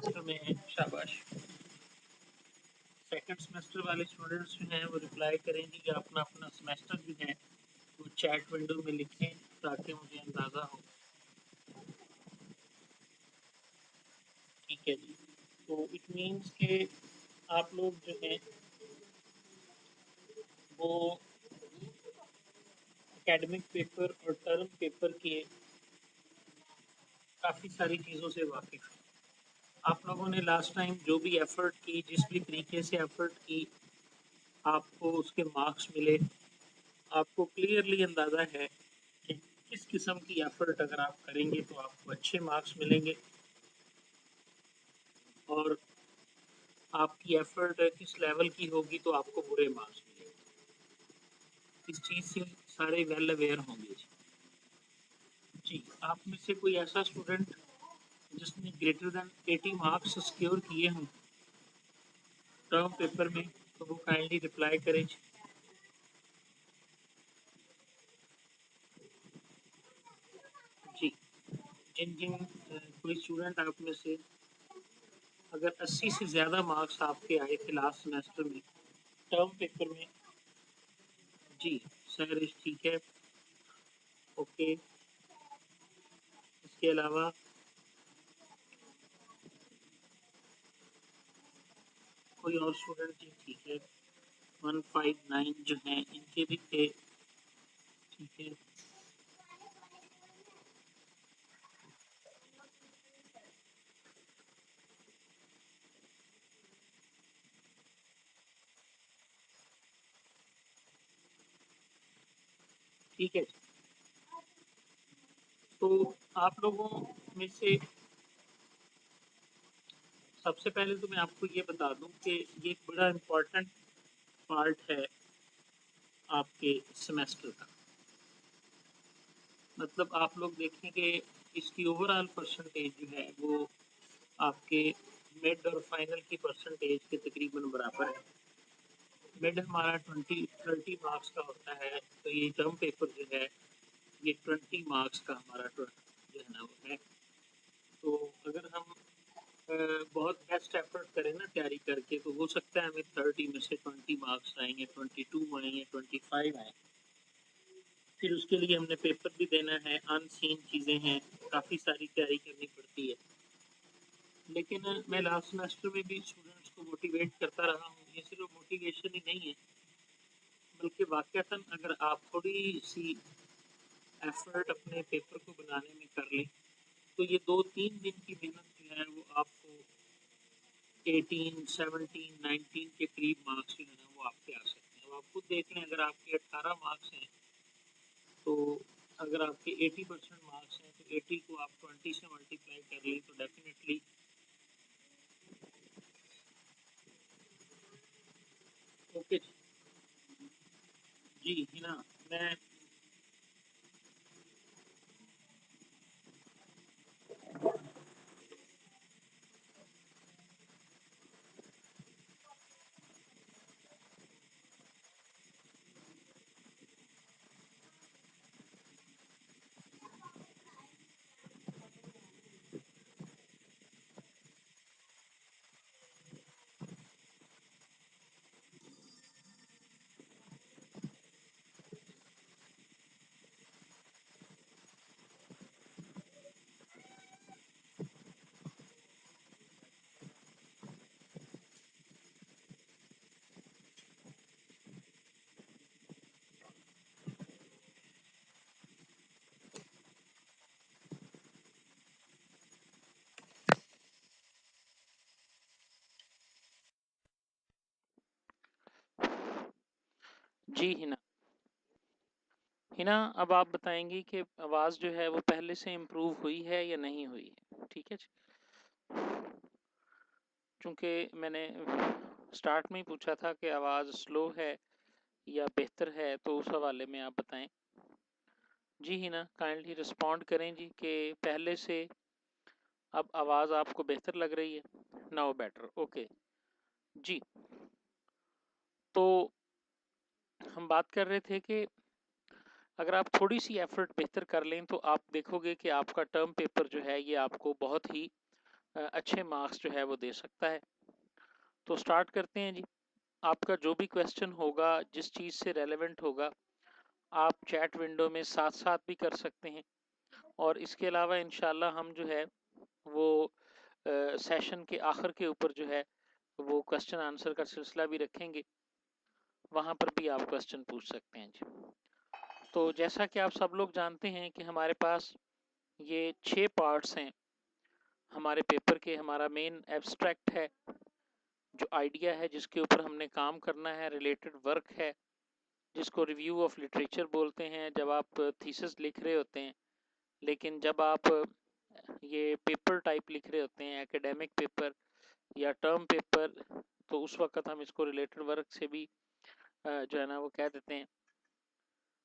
Semester में हैं, शाबाश। सेकंड सेमेस्टर वाले स्टूडेंट्स जो हैं वो रिप्लाई करेंगे कि अपना अपना सेमेस्टर जो है वो चैट विंडो में लिखें ताकि मुझे अंदाज़ा हो। ठीक है जी। तो इट मीन्स के आप लोग जो हैं वो एकेडमिक पेपर और टर्म पेपर के काफ़ी सारी चीज़ों से वाकिफ़ हैं। आप लोगों ने लास्ट टाइम जो भी एफ़र्ट की, जिस भी तरीके से एफ़र्ट की, आपको उसके मार्क्स मिले। आपको क्लियरली अंदाज़ा है कि किस किस्म की एफ़र्ट अगर आप करेंगे तो आपको अच्छे मार्क्स मिलेंगे और आपकी एफ़र्ट किस लेवल की होगी तो आपको बुरे मार्क्स मिलेंगे। इस चीज़ से सारे वेल अवेयर होंगे जी। जी, आप में से कोई ऐसा स्टूडेंट जिसने ग्रेटर दैन 80 मार्क्स सिक्योर किए हों टर्म पेपर में, तो वो काइंडली रिप्लाई करें जी। जी, जिन कोई स्टूडेंट आप में से अगर 80 से ज़्यादा मार्क्स आपके आए थे लास्ट सेमेस्टर में टर्म पेपर में। जी, सर ठीक है, ओके। इसके अलावा कोई और स्टूडेंट जी ठीक है, 159 जो हैं इनके भी थे, ठीक है। ठीक है, तो आप लोगों में से सबसे पहले तो मैं आपको ये बता दूं कि ये एक बड़ा इम्पोर्टेंट पार्ट है आपके सेमेस्टर का। मतलब आप लोग देखेंगे इसकी ओवरऑल परसेंटेज जो है वो आपके मिड और फाइनल की परसेंटेज के तकरीबन बराबर है। मिड हमारा 20-30 मार्क्स का होता है, तो ये टर्म पेपर जो है ये 20 मार्क्स का हमारा जो है ना वो है। तो अगर हम बहुत बेस्ट एफर्ट करें ना तैयारी करके तो हो सकता है हमें 30 में से 20 मार्क्स आएंगे, 22 आएंगे, 25 आए। फिर उसके लिए हमने पेपर भी देना है, अनसीन चीज़ें हैं, काफ़ी सारी तैयारी करनी पड़ती है। लेकिन मैं लास्ट सेमेस्टर में भी स्टूडेंट्स को मोटिवेट करता रहा हूँ। ये सिर्फ मोटिवेशन ही नहीं है, बल्कि वाक़तन अगर आप थोड़ी सी एफर्ट अपने पेपर को बनाने में कर लें तो ये 2-3 दिन की मेहनत जो है वो आपको 18, 17, 19 के करीब मार्क्स जो है ना वो आपके आ सकते हैं। अब आप खुद देख लें, अगर आपके 18 मार्क्स हैं तो अगर आपके 80% मार्क्स हैं तो 80 को आप 20 से मल्टीप्लाई कर लें तो डेफिनेटली। ओके जी, हिना, मैं जी हिना। हिना, अब आप बताएंगी कि आवाज़ जो है वो पहले से इम्प्रूव हुई है या नहीं हुई है। ठीक है जी, चूँकि मैंने स्टार्ट में ही पूछा था कि आवाज़ स्लो है या बेहतर है, तो उस हवाले में आप बताएं। जी हिना, काइंडली रिस्पॉन्ड करें जी कि पहले से अब आवाज़ आपको बेहतर लग रही है। नाउ बेटर, ओके जी। तो हम बात कर रहे थे कि अगर आप थोड़ी सी एफर्ट बेहतर कर लें तो आप देखोगे कि आपका टर्म पेपर जो है ये आपको बहुत ही अच्छे मार्क्स जो है वो दे सकता है। तो स्टार्ट करते हैं जी। आपका जो भी क्वेश्चन होगा, जिस चीज़ से रेलेवेंट होगा, आप चैट विंडो में साथ साथ भी कर सकते हैं। और इसके अलावा इंशाल्लाह हम जो है वो सेशन के आखिर के ऊपर जो है वो क्वेश्चन आंसर का सिलसिला भी रखेंगे, वहाँ पर भी आप क्वेश्चन पूछ सकते हैं जी। तो जैसा कि आप सब लोग जानते हैं कि हमारे पास ये 6 पार्ट्स हैं हमारे पेपर के। हमारा मेन एब्स्ट्रैक्ट है, जो आइडिया है जिसके ऊपर हमने काम करना है, रिलेटेड वर्क है जिसको रिव्यू ऑफ लिटरेचर बोलते हैं जब आप थीसिस लिख रहे होते हैं। लेकिन जब आप ये पेपर टाइप लिख रहे होते हैं, एकेडमिक पेपर या टर्म पेपर, तो उस वक्त हम इसको रिलेटेड वर्क से भी जो है ना वो कह देते हैं।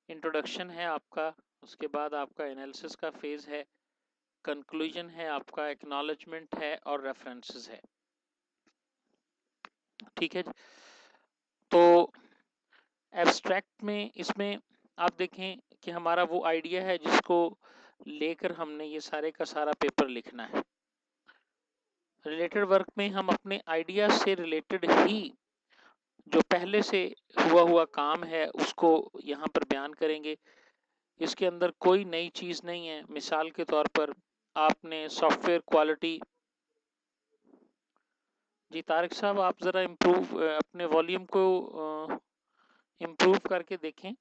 इंट्रोडक्शन है आपका, उसके बाद आपका एनालिसिस का फेज है, कंक्लूजन है आपका, एक्नॉलेजमेंट है और रेफरेंसेस है। ठीक है। तो एब्स्ट्रैक्ट में इसमें आप देखें कि हमारा वो आइडिया है जिसको लेकर हमने ये सारे का सारा पेपर लिखना है। रिलेटेड वर्क में हम अपने आइडिया से रिलेटेड ही जो पहले से हुआ काम है उसको यहाँ पर बयान करेंगे। इसके अंदर कोई नई चीज़ नहीं है। मिसाल के तौर पर आपने सॉफ्टवेयर क्वालिटी, जी तारिक साहब आप ज़रा इम्प्रूव अपने वॉल्यूम को इम्प्रूव करके देखें।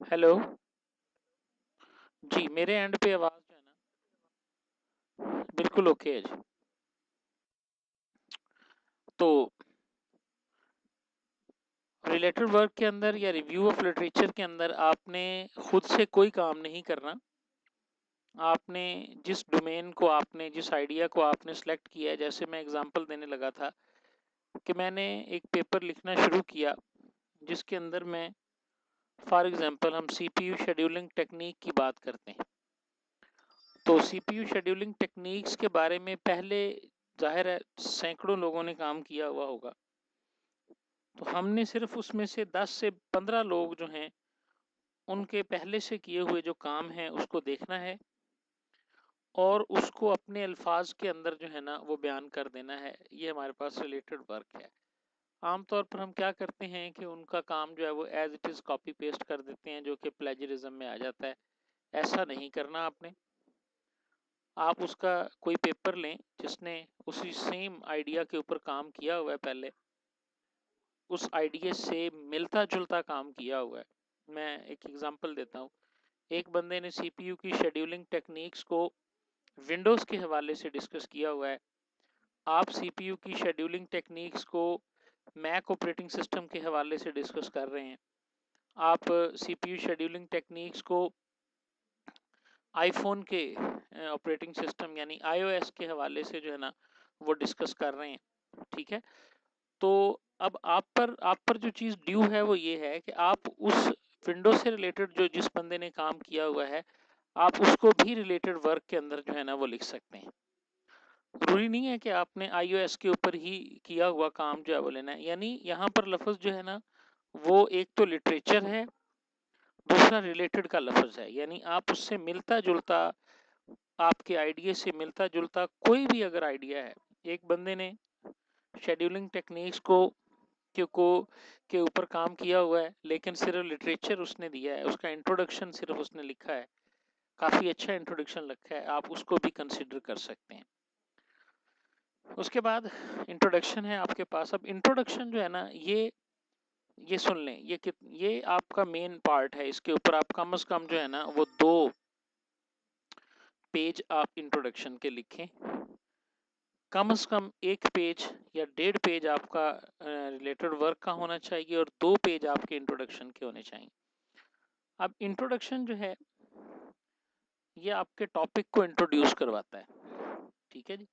हेलो जी, मेरे एंड पे आवाज़ जो है ना बिल्कुल ओके है जी। तो रिलेटेड वर्क के अंदर या रिव्यू ऑफ लिटरेचर के अंदर आपने खुद से कोई काम नहीं करना। आपने जिस डोमेन को, आपने जिस आइडिया को आपने सेलेक्ट किया है, जैसे मैं एग्जांपल देने लगा था कि मैंने एक पेपर लिखना शुरू किया जिसके अंदर मैं, फॉर एग्जांपल हम सीपीयू शेड्यूलिंग टेक्निक की बात करते हैं। तो सीपीयू शेड्यूलिंग टेक्निक्स के बारे में पहले जाहिर है सैकड़ों लोगों ने काम किया हुआ होगा। तो हमने सिर्फ उसमें से 10 से 15 लोग जो हैं उनके पहले से किए हुए जो काम है उसको देखना है और उसको अपने अल्फाज के अंदर जो है ना वो बयान कर देना है। ये हमारे पास रिलेटेड वर्क है। आमतौर पर हम क्या करते हैं कि उनका काम जो है वो as it is copy paste कर देते हैं, जो कि प्लेजरिज्म में आ जाता है। ऐसा नहीं करना आपने। आप उसका कोई पेपर लें जिसने उसी सेम आइडिया के ऊपर काम किया हुआ है, पहले उस आइडिया से मिलता जुलता काम किया हुआ है। मैं एक एग्जांपल देता हूँ। एक बंदे ने सीपीयू की शेड्यूलिंग टेक्निक्स को विंडोज़ के हवाले से डिस्कस किया हुआ है। आप सीपीयू की शेड्यूलिंग टेक्निक्स को मैक ऑपरेटिंग सिस्टम के हवाले से डिस्कस कर रहे हैं। आप सीपीयू शेड्यूलिंग टेक्निक्स को आईफोन के ऑपरेटिंग सिस्टम यानी आईओएस के हवाले से जो है ना वो डिस्कस कर रहे हैं। ठीक है। तो अब आप पर जो चीज़ ड्यू है वो ये है कि आप उस विंडो से रिलेटेड जो जिस बंदे ने काम किया हुआ है, आप उसको भी रिलेटेड वर्क के अंदर जो है ना वो लिख सकते हैं। जरूरी नहीं है कि आपने iOS के ऊपर ही किया हुआ काम जो है वो लेना है। यानी यहाँ पर लफ्ज जो है ना वो एक तो लिटरेचर है, दूसरा रिलेटेड का लफ्ज है। यानी आप उससे मिलता जुलता, आपके आइडिया से मिलता जुलता कोई भी अगर आइडिया है, एक बंदे ने शेड्यूलिंग टेक्निक्स को के ऊपर काम किया हुआ है लेकिन सिर्फ लिटरेचर उसने दिया है, उसका इंट्रोडक्शन सिर्फ उसने लिखा है, काफ़ी अच्छा इंट्रोडक्शन लिखा है, आप उसको भी कंसिडर कर सकते हैं। उसके बाद इंट्रोडक्शन है आपके पास। अब इंट्रोडक्शन जो है ना ये सुन लें, ये आपका मेन पार्ट है। इसके ऊपर आप कम से कम जो है ना वो 2 पेज आप इंट्रोडक्शन के लिखें। कम से कम 1 पेज या 1.5 पेज आपका रिलेटेड वर्क का होना चाहिए और 2 पेज आपके इंट्रोडक्शन के होने चाहिए। अब इंट्रोडक्शन जो है ये आपके टॉपिक को इंट्रोड्यूस करवाता है। ठीक है जी।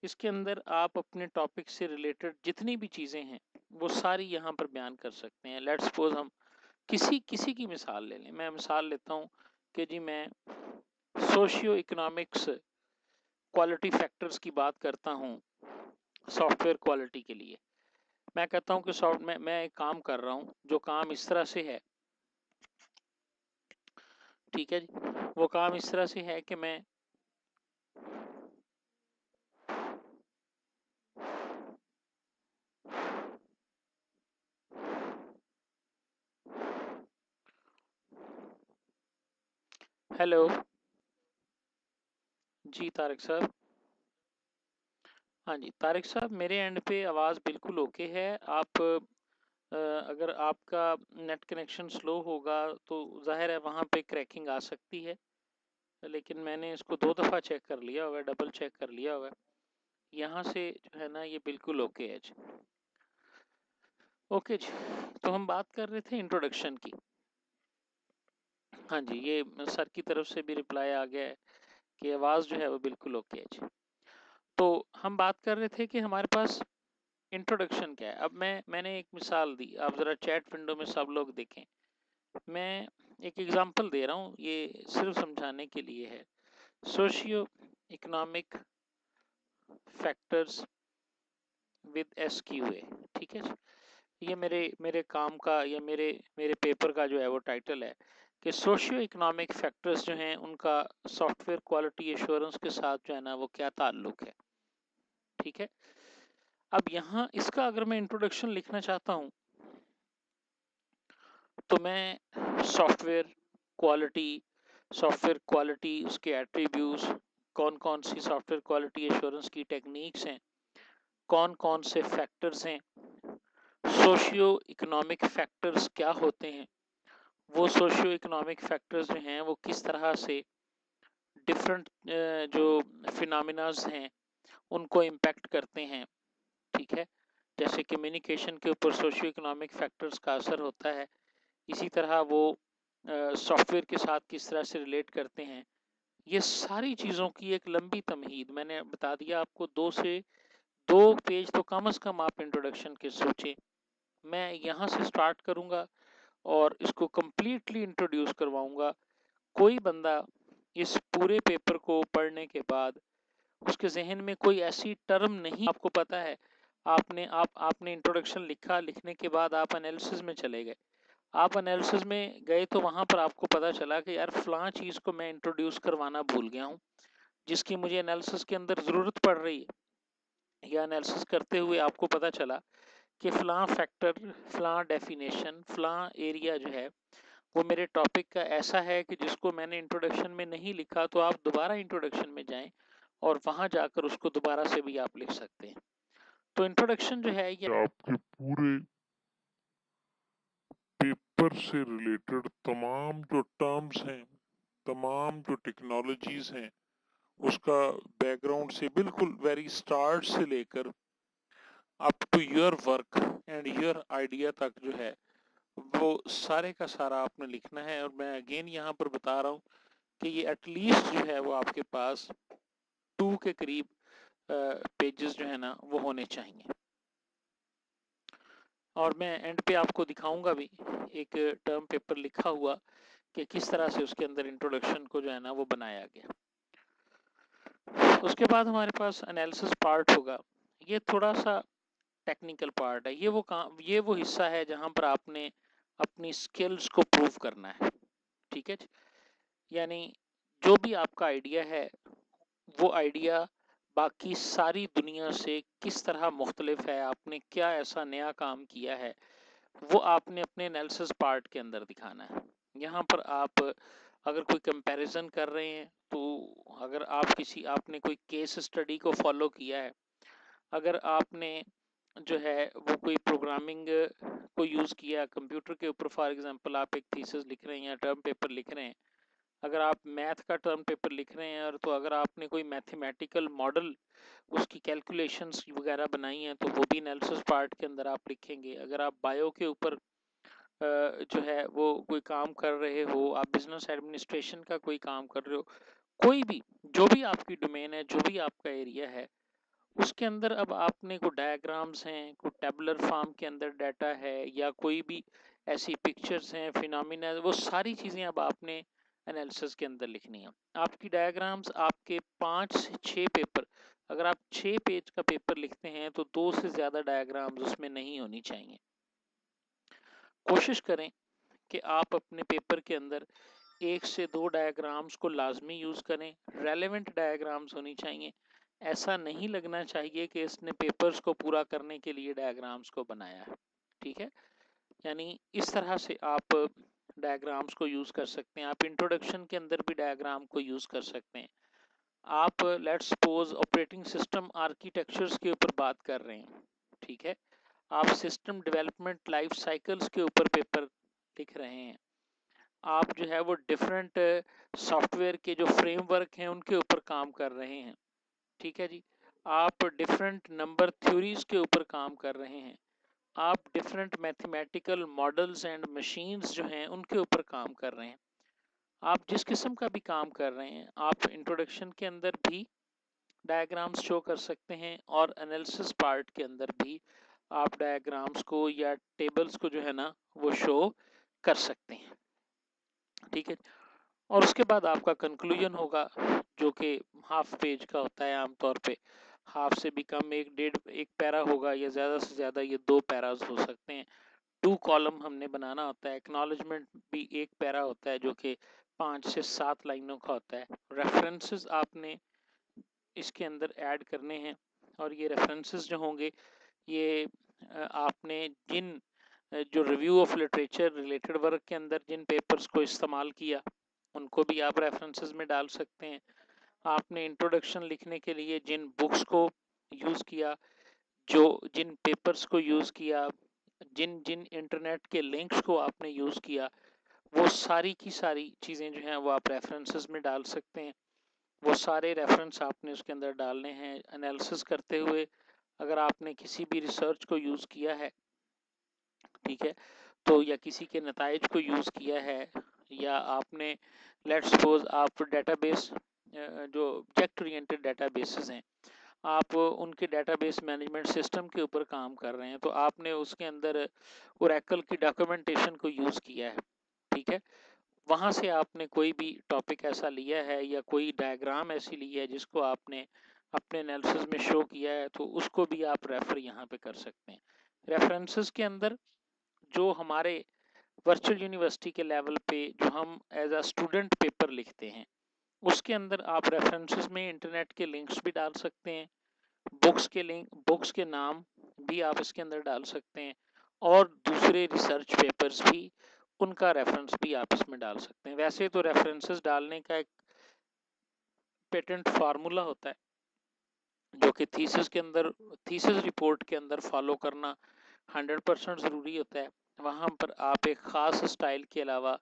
इसके अंदर आप अपने टॉपिक से रिलेटेड जितनी भी चीज़ें हैं वो सारी यहाँ पर बयान कर सकते हैं। लेट्स सपोज हम किसी की मिसाल ले लें। मैं मिसाल लेता हूँ कि जी मैं सोशियो इकोनॉमिक्स क्वालिटी फैक्टर्स की बात करता हूँ सॉफ्टवेयर क्वालिटी के लिए, मैं कहता हूँ कि मैं एक काम कर रहा हूँ जो काम इस तरह से है, ठीक है जी, वो काम इस तरह से है कि मैं हेलो जी तारिक साहब, हाँ जी तारिक साहब, मेरे एंड पे आवाज़ बिल्कुल ओके है। आप अगर आपका नेट कनेक्शन स्लो होगा तो जाहिर है वहाँ पे क्रैकिंग आ सकती है, लेकिन मैंने इसको 2 दफ़ा चेक कर लिया हुआ है, डबल चेक कर लिया हुआ है। यहाँ से जो है ना ये बिल्कुल ओके है जी। ओके जी, तो हम बात कर रहे थे इंट्रोडक्शन की। हाँ जी, ये सर की तरफ से भी रिप्लाई आ गया है कि आवाज़ जो है वो बिल्कुल ओके है जी। तो हम बात कर रहे थे कि हमारे पास इंट्रोडक्शन क्या है। अब मैंने एक मिसाल दी, आप ज़रा चैट विंडो में सब लोग देखें। मैं एक एग्जांपल दे रहा हूँ, ये सिर्फ समझाने के लिए है। सोशियो इकोनॉमिक फैक्टर्स विद एसक्यूए, ठीक है जी। ये मेरे काम का या मेरे पेपर का जो है वो टाइटल है कि सोशियो इकोनॉमिक फैक्टर्स जो हैं उनका सॉफ्टवेयर क्वालिटी एश्योरेंस के साथ जो है ना वो क्या ताल्लुक है, ठीक है। अब यहाँ इसका अगर मैं इंट्रोडक्शन लिखना चाहता हूँ तो मैं सॉफ्टवेयर क्वालिटी उसके एट्रीब्यूट्स, कौन कौन सी सॉफ्टवेयर क्वालिटी एश्योरेंस की टेक्निक्स हैं, कौन कौन से फैक्टर्स हैं, सोशियो इकोनॉमिक फैक्टर्स क्या होते हैं, वो सोशियो इकोनॉमिक फैक्टर्स जो हैं वो किस तरह से डिफरेंट जो फिनोमिनाज हैं उनको इम्पैक्ट करते हैं, ठीक है। जैसे कम्युनिकेशन के ऊपर सोशियो इकोनॉमिक फैक्टर्स का असर होता है, इसी तरह वो सॉफ्टवेयर के साथ किस तरह से रिलेट करते हैं। ये सारी चीज़ों की एक लंबी तमहीद मैंने बता दिया आपको। 2 पेज तो कम से कम आप इंट्रोडक्शन के सोचें। मैं यहाँ से स्टार्ट करूँगा और इसको कम्प्लीटली इंट्रोड्यूस करवाऊँगा। कोई बंदा इस पूरे पेपर को पढ़ने के बाद उसके जहन में कोई ऐसी टर्म नहीं, आपको पता है, आपने इंट्रोडक्शन लिखा, लिखने के बाद आप एनालिसिस में चले गए। आप एनालिसिस में गए तो वहाँ पर आपको पता चला कि यार फलां चीज़ को मैं इंट्रोड्यूस करवाना भूल गया हूँ, जिसकी मुझे एनालिसिस के अंदर ज़रूरत पड़ रही है। या एनालिसिस करते हुए आपको पता चला कि फलां फैक्टर, फलां डेफिनेशन, फलां एरिया जो है वो मेरे टॉपिक का ऐसा है कि जिसको मैंने इंट्रोडक्शन में नहीं लिखा, तो आप दोबारा इंट्रोडक्शन में जाएं और वहां जाकर उसको दोबारा से भी आप लिख सकते हैं। तो इंट्रोडक्शन जो है ये आपके पूरे पेपर से रिलेटेड तमाम जो टर्म्स हैं, तमाम जो टेक्नोलॉजीज हैं, उसका बैकग्राउंड से बिल्कुल वेरी स्टार्ट से लेकर up to your work and your idea तक जो है वो सारे का सारा आपने लिखना है। और मैं अगेन यहाँ पर बता रहा हूँ कि ये एटलीस्ट जो है वो आपके पास 2 के करीब पेजेस जो है ना वो होने चाहिए। और मैं एंड पे आपको दिखाऊंगा भी एक टर्म पेपर लिखा हुआ कि किस तरह से उसके अंदर इंट्रोडक्शन को जो है ना वो बनाया गया। उसके बाद हमारे पास एनालिसिस पार्ट होगा। ये थोड़ा सा टेक्निकल पार्ट है। ये वो हिस्सा है जहां पर आपने अपनी स्किल्स को प्रूव करना है, ठीक है। यानी जो भी आपका आइडिया है वो आइडिया बाकी सारी दुनिया से किस तरह मुख्तलिफ है, आपने क्या ऐसा नया काम किया है, वो आपने अपने एनालिसिस पार्ट के अंदर दिखाना है। यहाँ पर आप अगर कोई कंपैरिजन कर रहे हैं तो अगर आपने कोई केस स्टडी को फॉलो किया है, अगर आपने जो है वो कोई प्रोग्रामिंग को यूज़ किया कंप्यूटर के ऊपर, फॉर एग्जांपल आप एक थीसिस लिख रहे हैं या टर्म पेपर लिख रहे हैं, अगर आप मैथ का टर्म पेपर लिख रहे हैं और तो अगर आपने कोई मैथमेटिकल मॉडल उसकी कैलकुलेशंस वगैरह बनाई हैं तो वो भी एनालिसिस पार्ट के अंदर आप लिखेंगे। अगर आप बायो के ऊपर जो है वो कोई काम कर रहे हो, आप बिजनेस एडमिनिस्ट्रेशन का कोई काम कर रहे हो, कोई भी जो भी आपकी डोमेन है, जो भी आपका एरिया है, उसके अंदर अब आपने कोई डायग्राम्स हैं, कोई टेबुलर फॉर्म के अंदर डाटा है या कोई भी ऐसी पिक्चर्स हैं, फिनोमिना, वो सारी चीज़ें अब आपने एनालिसिस के अंदर लिखनी है। आपकी डायग्राम्स आपके 5 से 6 पेपर, अगर आप 6 पेज का पेपर लिखते हैं तो 2 से ज़्यादा डायग्राम्स उसमें नहीं होनी चाहिए। कोशिश करें कि आप अपने पेपर के अंदर 1 से 2 डायग्राम्स को लाजमी यूज़ करें, रेलेवेंट डायग्राम्स होनी चाहिए। ऐसा नहीं लगना चाहिए कि इसने पेपर्स को पूरा करने के लिए डायग्राम्स को बनाया है, ठीक है। यानी इस तरह से आप डायग्राम्स को यूज़ कर सकते हैं। आप इंट्रोडक्शन के अंदर भी डायग्राम को यूज़ कर सकते हैं। आप let's suppose operating system architectures के ऊपर बात कर रहे हैं, ठीक है। आप सिस्टम डेवलपमेंट लाइफ साइकिल्स के ऊपर पेपर लिख रहे हैं। आप जो है वो डिफरेंट सॉफ्टवेयर के जो फ्रेमवर्क हैं उनके ऊपर काम कर रहे हैं, ठीक है जी। आप डिफरेंट नंबर थ्योरीज के ऊपर काम कर रहे हैं। आप different mathematical models and machines जो हैं उनके ऊपर काम कर रहे हैं। आप जिस किस्म का भी काम कर रहे हैं, आप इंट्रोडक्शन के अंदर भी डायग्राम्स शो कर सकते हैं और एनालिसिस पार्ट के अंदर भी आप डायग्राम्स को या टेबल्स को जो है ना वो शो कर सकते हैं, ठीक है। और उसके बाद आपका कंक्लूजन होगा जो कि हाफ पेज का होता है आमतौर पे, हाफ से भी कम, एक पैरा होगा या ज़्यादा से ज़्यादा ये 2 पैराज हो सकते हैं। 2 कॉलम हमने बनाना होता है। एक्नॉलेजमेंट भी एक पैरा होता है जो कि 5 से 7 लाइनों का होता है। रेफरेंसेस आपने इसके अंदर ऐड करने हैं और ये रेफरेंसेस जो होंगे ये आपने जिन जो review of literature related work के अंदर जिन पेपर्स को इस्तेमाल किया उनको भी आप रेफरेंसेस में डाल सकते हैं। आपने इंट्रोडक्शन लिखने के लिए जिन बुक्स को यूज़ किया, जो जिन पेपर्स को यूज़ किया, जिन जिन इंटरनेट के लिंक्स को आपने यूज़ किया, वो सारी की सारी चीज़ें जो हैं वो आप रेफरेंसेस में डाल सकते हैं। वो सारे रेफरेंस आपने उसके अंदर डालने हैं एनालिसिस करते हुए। अगर आपने किसी भी रिसर्च को यूज़ किया है, ठीक है, तो या किसी के नताइज को यूज़ किया है, या आपने लेट्स सपोज आप डेटाबेस जो ऑब्जेक्ट ओरिएंटेड डेटाबेसेस हैं, आप उनके डेटाबेस मैनेजमेंट सिस्टम के ऊपर काम कर रहे हैं, तो आपने उसके अंदर ओरेकल की डॉक्यूमेंटेशन को यूज़ किया है, ठीक है। वहाँ से आपने कोई भी टॉपिक ऐसा लिया है या कोई डायग्राम ऐसी ली है जिसको आपने अपने एनालिसिस में शो किया है, तो उसको भी आप रेफर यहाँ पे कर सकते हैं। रेफरेंसेस के अंदर जो हमारे वर्चुअल यूनिवर्सिटी के लेवल पे जो हम एज अ स्टूडेंट पेपर लिखते हैं, उसके अंदर आप रेफरेंसेस में इंटरनेट के लिंक्स भी डाल सकते हैं, बुक्स के नाम भी आप इसके अंदर डाल सकते हैं, और दूसरे रिसर्च पेपर्स भी, उनका रेफरेंस भी आप इसमें डाल सकते हैं। वैसे तो रेफरेंसेस डालने का एक पेटेंट फार्मूला होता है जो कि थीसिस रिपोर्ट के अंदर फॉलो करना 100% ज़रूरी होता है। वहाँ पर आप एक ख़ास स्टाइल के अलावा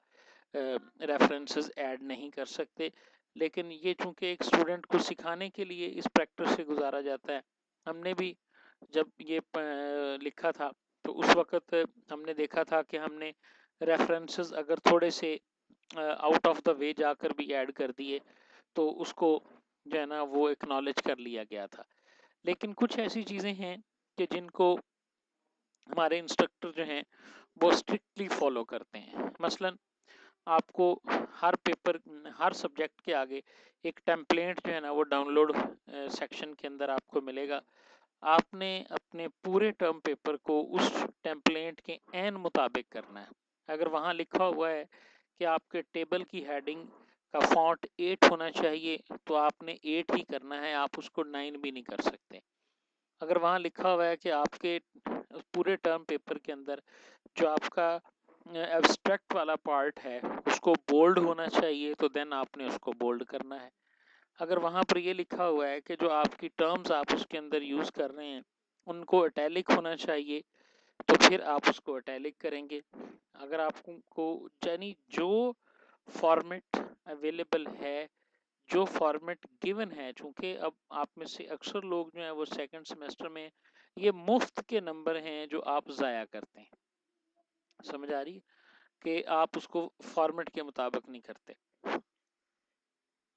रेफरेंसेस ऐड नहीं कर सकते, लेकिन ये चूँकि एक स्टूडेंट को सिखाने के लिए इस प्रैक्टिस से गुजारा जाता है। हमने भी जब ये लिखा था तो उस वक़्त हमने देखा था कि हमने रेफरेंसेस अगर थोड़े से आउट ऑफ द वे जाकर भी ऐड कर दिए तो उसको जो है ना वो एक्नॉलेज कर लिया गया था। लेकिन कुछ ऐसी चीज़ें हैं कि जिनको हमारे इंस्ट्रक्टर जो हैं वो स्ट्रिक्टली फॉलो करते हैं। मसलन आपको हर सब्जेक्ट के आगे एक टेम्पलेट जो है ना वो डाउनलोड सेक्शन के अंदर आपको मिलेगा। आपने अपने पूरे टर्म पेपर को उस टेम्पलेट के एन मुताबिक करना है। अगर वहाँ लिखा हुआ है कि आपके टेबल की हेडिंग का फॉन्ट 8 होना चाहिए तो आपने 8 ही करना है, आप उसको 9 भी नहीं कर सकते। अगर वहाँ लिखा हुआ है कि आपके पूरे टर्म पेपर के अंदर जो आपका एब्स्ट्रैक्ट वाला पार्ट है उसको बोल्ड होना चाहिए तो देन आपने उसको बोल्ड करना है। अगर वहाँ पर ये लिखा हुआ है कि जो आपकी टर्म्स आप उसके अंदर यूज़ कर रहे हैं उनको इटैलिक होना चाहिए तो फिर आप उसको इटैलिक करेंगे। अगर आपको यानी जो फॉर्मेट अवेलेबल है, जो फॉर्मेट गिवन है, चूंकि अब आप में से अक्सर लोग जो हैं वो सेकंड सेमेस्टर में ये मुफ्त के नंबर हैं जो आप ज़ाया करते हैं, समझ आ रही है कि आप उसको फॉर्मेट के मुताबिक नहीं करते।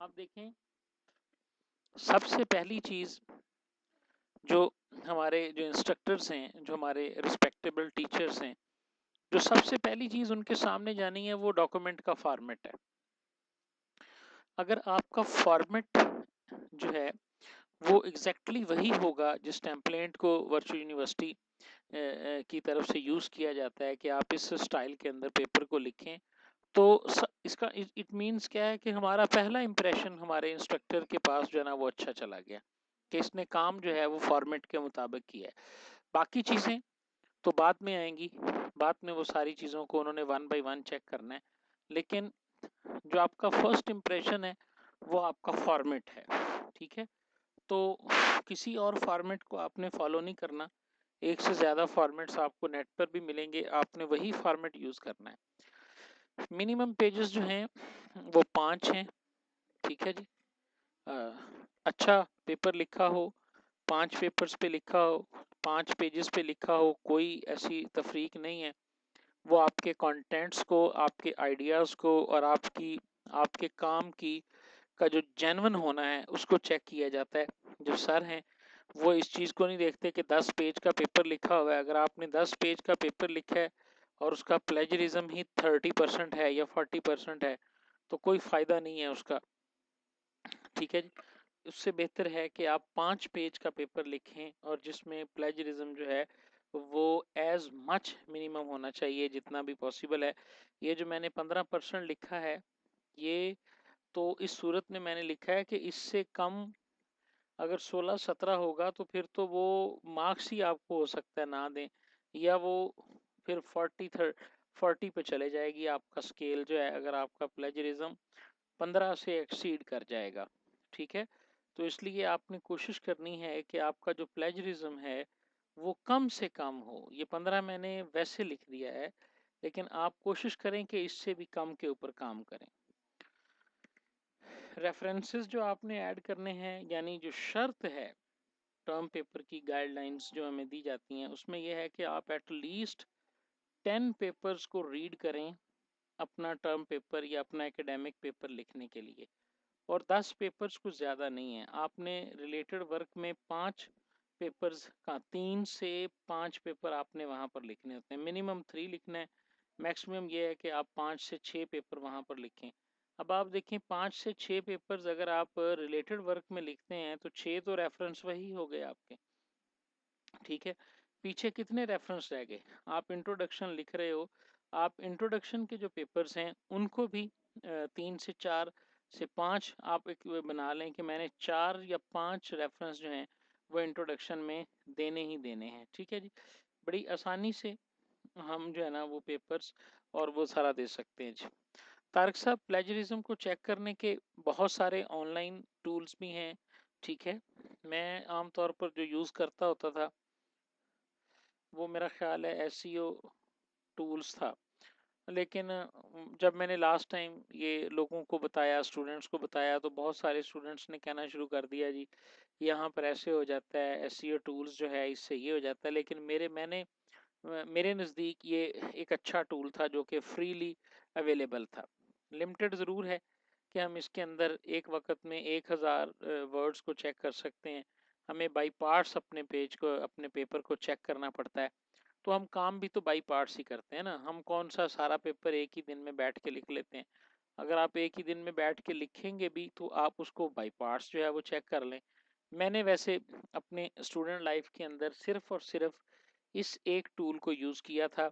अब देखें, सबसे पहली चीज़ जो हमारे जो इंस्ट्रक्टर्स हैं, जो हमारे रिस्पेक्टेबल टीचर्स हैं, जो सबसे पहली चीज़ उनके सामने जानी है वो डॉक्यूमेंट का फॉर्मेट है। अगर आपका फॉर्मेट जो है वो एग्जैक्टली वही होगा जिस टेम्पलेट को वर्चुअल यूनिवर्सिटी की तरफ से यूज़ किया जाता है कि आप इस स्टाइल के अंदर पेपर को लिखें, तो इसका इट मीन्स क्या है कि हमारा पहला इंप्रेशन हमारे इंस्ट्रक्टर के पास जो है ना वो अच्छा चला गया कि इसने काम जो है वो फॉर्मेट के मुताबिक किया है। बाकी चीज़ें तो बाद में आएंगी, बाद में वो सारी चीज़ों को उन्होंने वन बाय वन चेक करना है, लेकिन जो आपका फर्स्ट इंप्रेशन है वो आपका फॉर्मेट है। ठीक है, तो किसी और फॉर्मेट को आपने फॉलो नहीं करना, एक से ज़्यादा फॉर्मेट्स आपको नेट पर भी मिलेंगे, आपने वही फॉर्मेट यूज़ करना है। मिनिमम पेजेस जो हैं वो 5 हैं। ठीक है जी, अच्छा पेपर लिखा हो, 5 पेपर्स पे लिखा हो, 5 पेजेस पे लिखा हो, कोई ऐसी तफरीक नहीं है। वो आपके कंटेंट्स को, आपके आइडियाज़ को और आपके काम की का जो जेन्युइन होना है उसको चेक किया जाता है। जो सर हैं वो इस चीज़ को नहीं देखते कि 10 पेज का पेपर लिखा हुआ है, अगर आपने 10 पेज का पेपर लिखा है और उसका प्लेजरिज्म ही 30% है या 40% है तो कोई फ़ायदा नहीं है उसका। ठीक है जी, उससे बेहतर है कि आप 5 पेज का पेपर लिखें और जिसमें प्लेजरिज्म जो है वो एज मच मिनिमम होना चाहिए जितना भी पॉसिबल है। ये जो मैंने 15% लिखा है, ये तो इस सूरत में मैंने लिखा है कि इससे कम अगर 16-17 होगा तो फिर तो वो मार्क्स ही आपको हो सकता है ना दें, या वो फिर 40 पे चले जाएगी आपका स्केल जो है, अगर आपका प्लेजरिज्म 15 से एक्सीड कर जाएगा। ठीक है, तो इसलिए आपने कोशिश करनी है कि आपका जो प्लेजरिज्म है वो कम से कम हो। ये 15 मैंने वैसे लिख दिया है, लेकिन आप कोशिश करें कि इससे भी कम के ऊपर काम करें। रेफरेंसेस जो आपने ऐड करने हैं, यानी जो शर्त है टर्म पेपर की गाइडलाइंस जो हमें दी जाती हैं उसमें यह है कि आप एटलीस्ट 10 पेपर्स को रीड करें अपना टर्म पेपर या अपना एकेडमिक पेपर लिखने के लिए, और 10 पेपर्स कुछ ज़्यादा नहीं है। आपने रिलेटेड वर्क में 5 पेपर्स का 3 से 5 पेपर आपने वहाँ पर लिखने होते हैं, मिनिमम 3 लिखना है, मैक्सिमम ये है कि आप 5 से 6 पेपर वहाँ पर लिखें। अब आप देखें 5 से 6 पेपर्स अगर आप रिलेटेड वर्क में लिखते हैं तो 6 तो रेफरेंस वही हो गए आपके। ठीक है, पीछे कितने रेफरेंस रह गए? आप इंट्रोडक्शन लिख रहे हो, आप इंट्रोडक्शन के जो पेपर्स हैं उनको भी 3 से 4 से 5 आप एक बना लें कि मैंने 4 या 5 रेफरेंस जो हैं वो इंट्रोडक्शन में देने ही देने हैं। ठीक है जी, बड़ी आसानी से हम जो है ना वो पेपर्स और वो सारा दे सकते हैं जी। तारिक साहब, प्लेजरिज्म को चेक करने के बहुत सारे ऑनलाइन टूल्स भी हैं। ठीक है, मैं आमतौर पर जो यूज़ करता होता था वो मेरा ख्याल है एसईओ टूल्स था, लेकिन जब मैंने लास्ट टाइम ये लोगों को बताया, स्टूडेंट्स को बताया, तो बहुत सारे स्टूडेंट्स ने कहना शुरू कर दिया जी यहाँ पर ऐसे हो जाता है, एसईओ टूल्स जो है इससे ये हो जाता है। लेकिन मेरे नज़दीक ये एक अच्छा टूल था जो कि फ्रीली अवेलेबल था। लिमिटेड ज़रूर है कि हम इसके अंदर एक वक्त में 1000 वर्ड्स को चेक कर सकते हैं, हमें बाई पार्ट्स अपने पेज को, अपने पेपर को चेक करना पड़ता है। तो हम काम भी तो बाई पार्ट्स ही करते हैं ना, हम कौन सा सारा पेपर एक ही दिन में बैठ के लिख लेते हैं। अगर आप एक ही दिन में बैठ के लिखेंगे भी तो आप उसको बाई पार्ट्स जो है वो चेक कर लें। मैंने वैसे अपने स्टूडेंट लाइफ के अंदर सिर्फ और सिर्फ इस एक टूल को यूज़ किया था।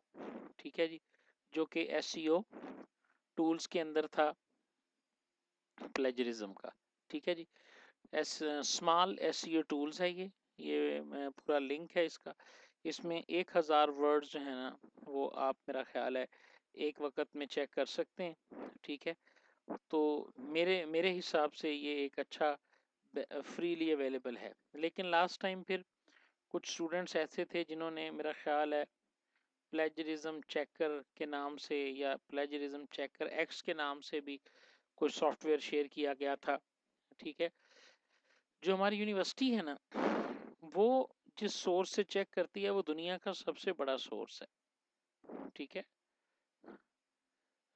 ठीक है जी, जो कि एसईओ टूल्स के अंदर था प्लेजरिज्म का। ठीक है जी, स्मॉल एसईओ टूल्स है ये पूरा लिंक है इसका। इसमें 1000 वर्ड्स जो है ना वो आप, मेरा ख्याल है, एक वक्त में चेक कर सकते हैं। ठीक है, तो मेरे मेरे हिसाब से ये एक अच्छा फ्रीली अवेलेबल है। लेकिन लास्ट टाइम फिर कुछ स्टूडेंट्स ऐसे थे जिन्होंने, मेरा ख्याल है, प्लेजरिज्म चेकर के नाम से या प्लेजरिज्म चेकर एक्स के नाम से भी कुछ सॉफ्टवेयर शेयर किया गया था। ठीक है, जो हमारी यूनिवर्सिटी है ना वो जिस सोर्स से चेक करती है वो दुनिया का सबसे बड़ा सोर्स है। ठीक है,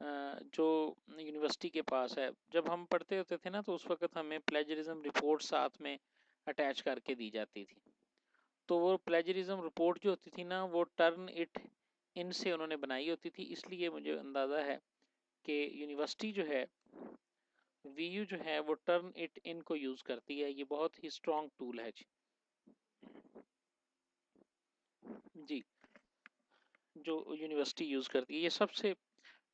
जो यूनिवर्सिटी के पास है, जब हम पढ़ते होते थे ना तो उस वक्त हमें प्लेजरिज्म रिपोर्ट साथ में अटैच करके दी जाती थी। तो वो प्लेजरिज्म रिपोर्ट जो होती थी ना वो टर्न इट इन से उन्होंने बनाई होती थी, इसलिए मुझे अंदाज़ा है कि यूनिवर्सिटी जो है VU जो है वो टर्न इट इन को यूज करती है। ये बहुत ही स्ट्रॉन्ग टूल है जी, जो यूनिवर्सिटी यूज करती है। ये सबसे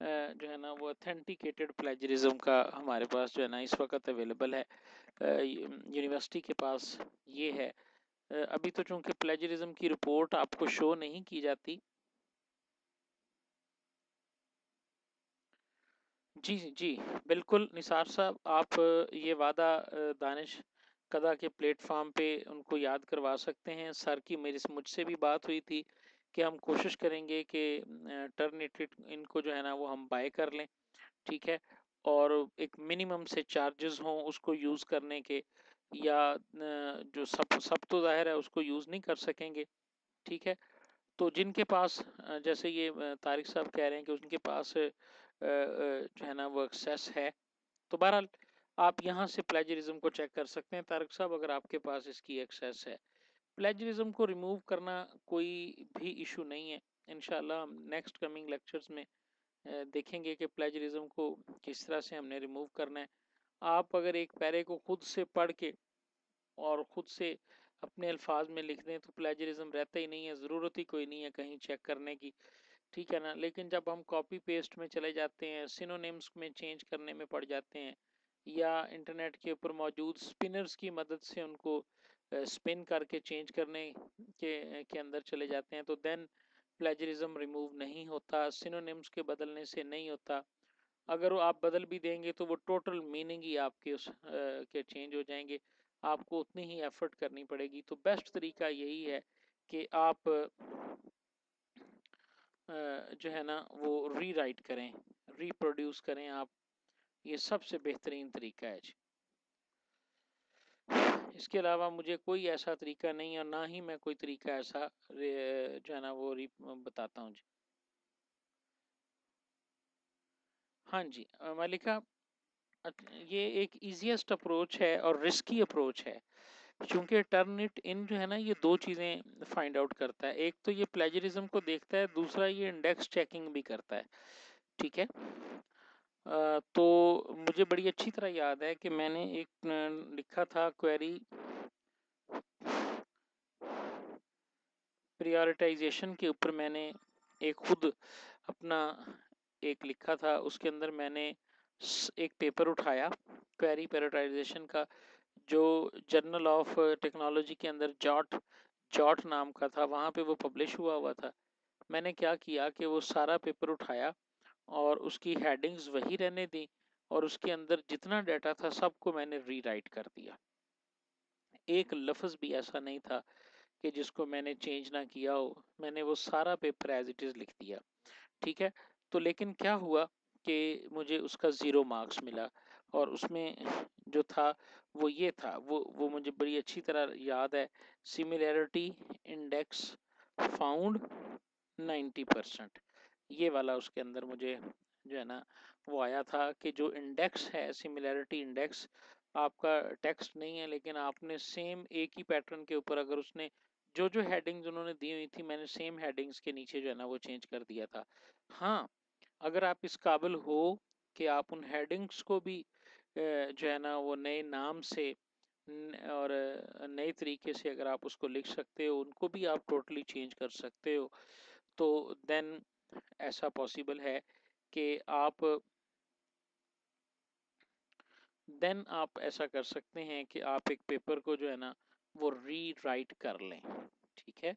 जो है ना वो ऑथेंटिकेटेड प्लेजरिज्म का हमारे पास जो है ना इस वक्त अवेलेबल है यूनिवर्सिटी के पास। ये है अभी तो चूंकि प्लेजरिज्म की रिपोर्ट आपको शो नहीं की जाती। जी जी बिल्कुल निसार साहब, आप ये वादा दानिश कदा के प्लेटफॉर्म पे उनको याद करवा सकते हैं। सर की मेरी मुझसे भी बात हुई थी कि हम कोशिश करेंगे कि टर्निटेड इनको जो है ना वो हम बाय कर लें, ठीक है, और एक मिनिमम से चार्जेस हों उसको यूज़ करने के, या जो सब सब तो जाहिर है उसको यूज़ नहीं कर सकेंगे, ठीक है। तो जिनके पास जैसे ये तारिक साहब कह रहे हैं कि उनके पास जो है ना वो एक्सेस है, तो बहरहाल आप यहाँ से प्लेजरिज्म को चेक कर सकते हैं तारिक साहब, अगर आपके पास इसकी एक्सेस है। प्लेजरिज्म को रिमूव करना कोई भी इशू नहीं है। इंशाल्लाह हम नेक्स्ट कमिंग लेक्चर्स में देखेंगे कि प्लेजरिज्म को किस तरह से हमने रिमूव करना है। आप अगर एक पैरे को खुद से पढ़ के और खुद से अपने अल्फाज में लिख दें तो प्लेजरिज्म रहता ही नहीं है, ज़रूरत ही कोई नहीं है कहीं चेक करने की, ठीक है ना। लेकिन जब हम कॉपी पेस्ट में चले जाते हैं, सिनोनिम्स में चेंज करने में पड़ जाते हैं, या इंटरनेट के ऊपर मौजूद स्पिनर्स की मदद से उनको स्पिन करके चेंज करने के अंदर चले जाते हैं, तो देन प्लेजरिज्म रिमूव नहीं होता, सिनोनिम्स के बदलने से नहीं होता। अगर वो आप बदल भी देंगे तो वो टोटल मीनिंग ही आपके उस के चेंज हो जाएंगे, आपको उतनी ही एफर्ट करनी पड़ेगी। तो बेस्ट तरीका यही है कि आप जो है ना वो रीराइट करें, रिप्रोड्यूस करें आप, ये सबसे बेहतरीन तरीका है जी। इसके अलावा मुझे कोई ऐसा तरीका नहीं और ना ही मैं कोई तरीका ऐसा जो है ना वो बताता हूँ जी। हाँ जी मलिका, ये एक इजीएस्ट अप्रोच है और रिस्की अप्रोच है, क्योंकि टर्न इट इन जो है ना ये दो चीज़ें फाइंड आउट करता है। एक तो ये प्लेजरिज्म को देखता है, दूसरा ये इंडेक्स चेकिंग भी करता है, ठीक है। तो मुझे बड़ी अच्छी तरह याद है कि मैंने एक लिखा था क्वेरी प्रायोरिटाइजेशन के ऊपर, मैंने एक खुद अपना एक लिखा था, उसके अंदर मैंने एक पेपर उठाया क्वेरी प्रायोरिटाइजेशन का, जो जर्नल ऑफ टेक्नोलॉजी के अंदर जॉट जॉट नाम का था, वहाँ पे वो पब्लिश हुआ था। मैंने क्या किया कि वो सारा पेपर उठाया और उसकी हेडिंग्स वही रहने दी, और उसके अंदर जितना डाटा था सबको मैंने रीराइट कर दिया। एक लफ्ज़ भी ऐसा नहीं था कि जिसको मैंने चेंज ना किया हो, मैंने वो सारा पेपर एज इट इज़ लिख दिया, ठीक है। तो लेकिन क्या हुआ कि मुझे उसका 0 मार्क्स मिला, और उसमें जो था वो ये था, वो मुझे बड़ी अच्छी तरह याद है, सिमिलैरिटी इंडेक्स फाउंड 90%, ये वाला उसके अंदर मुझे जो है ना वो आया था कि जो इंडेक्स है, सिमिलैरिटी इंडेक्स, आपका टेक्स्ट नहीं है लेकिन आपने सेम एक ही पैटर्न के ऊपर, अगर उसने जो जो हेडिंग्स उन्होंने दी हुई थी, मैंने सेम हेडिंग्स के नीचे जो है ना वो चेंज कर दिया था। हाँ, अगर आप इस काबिल हो कि आप उन हेडिंग्स को भी जो है ना वो नए नाम से और नए तरीके से अगर आप उसको लिख सकते हो, उनको भी आप टोटली चेंज कर सकते हो, तो देन ऐसा पॉसिबल है कि आप ऐसा कर सकते हैं कि आप एक पेपर को जो है ना वो री राइट कर लें, ठीक है।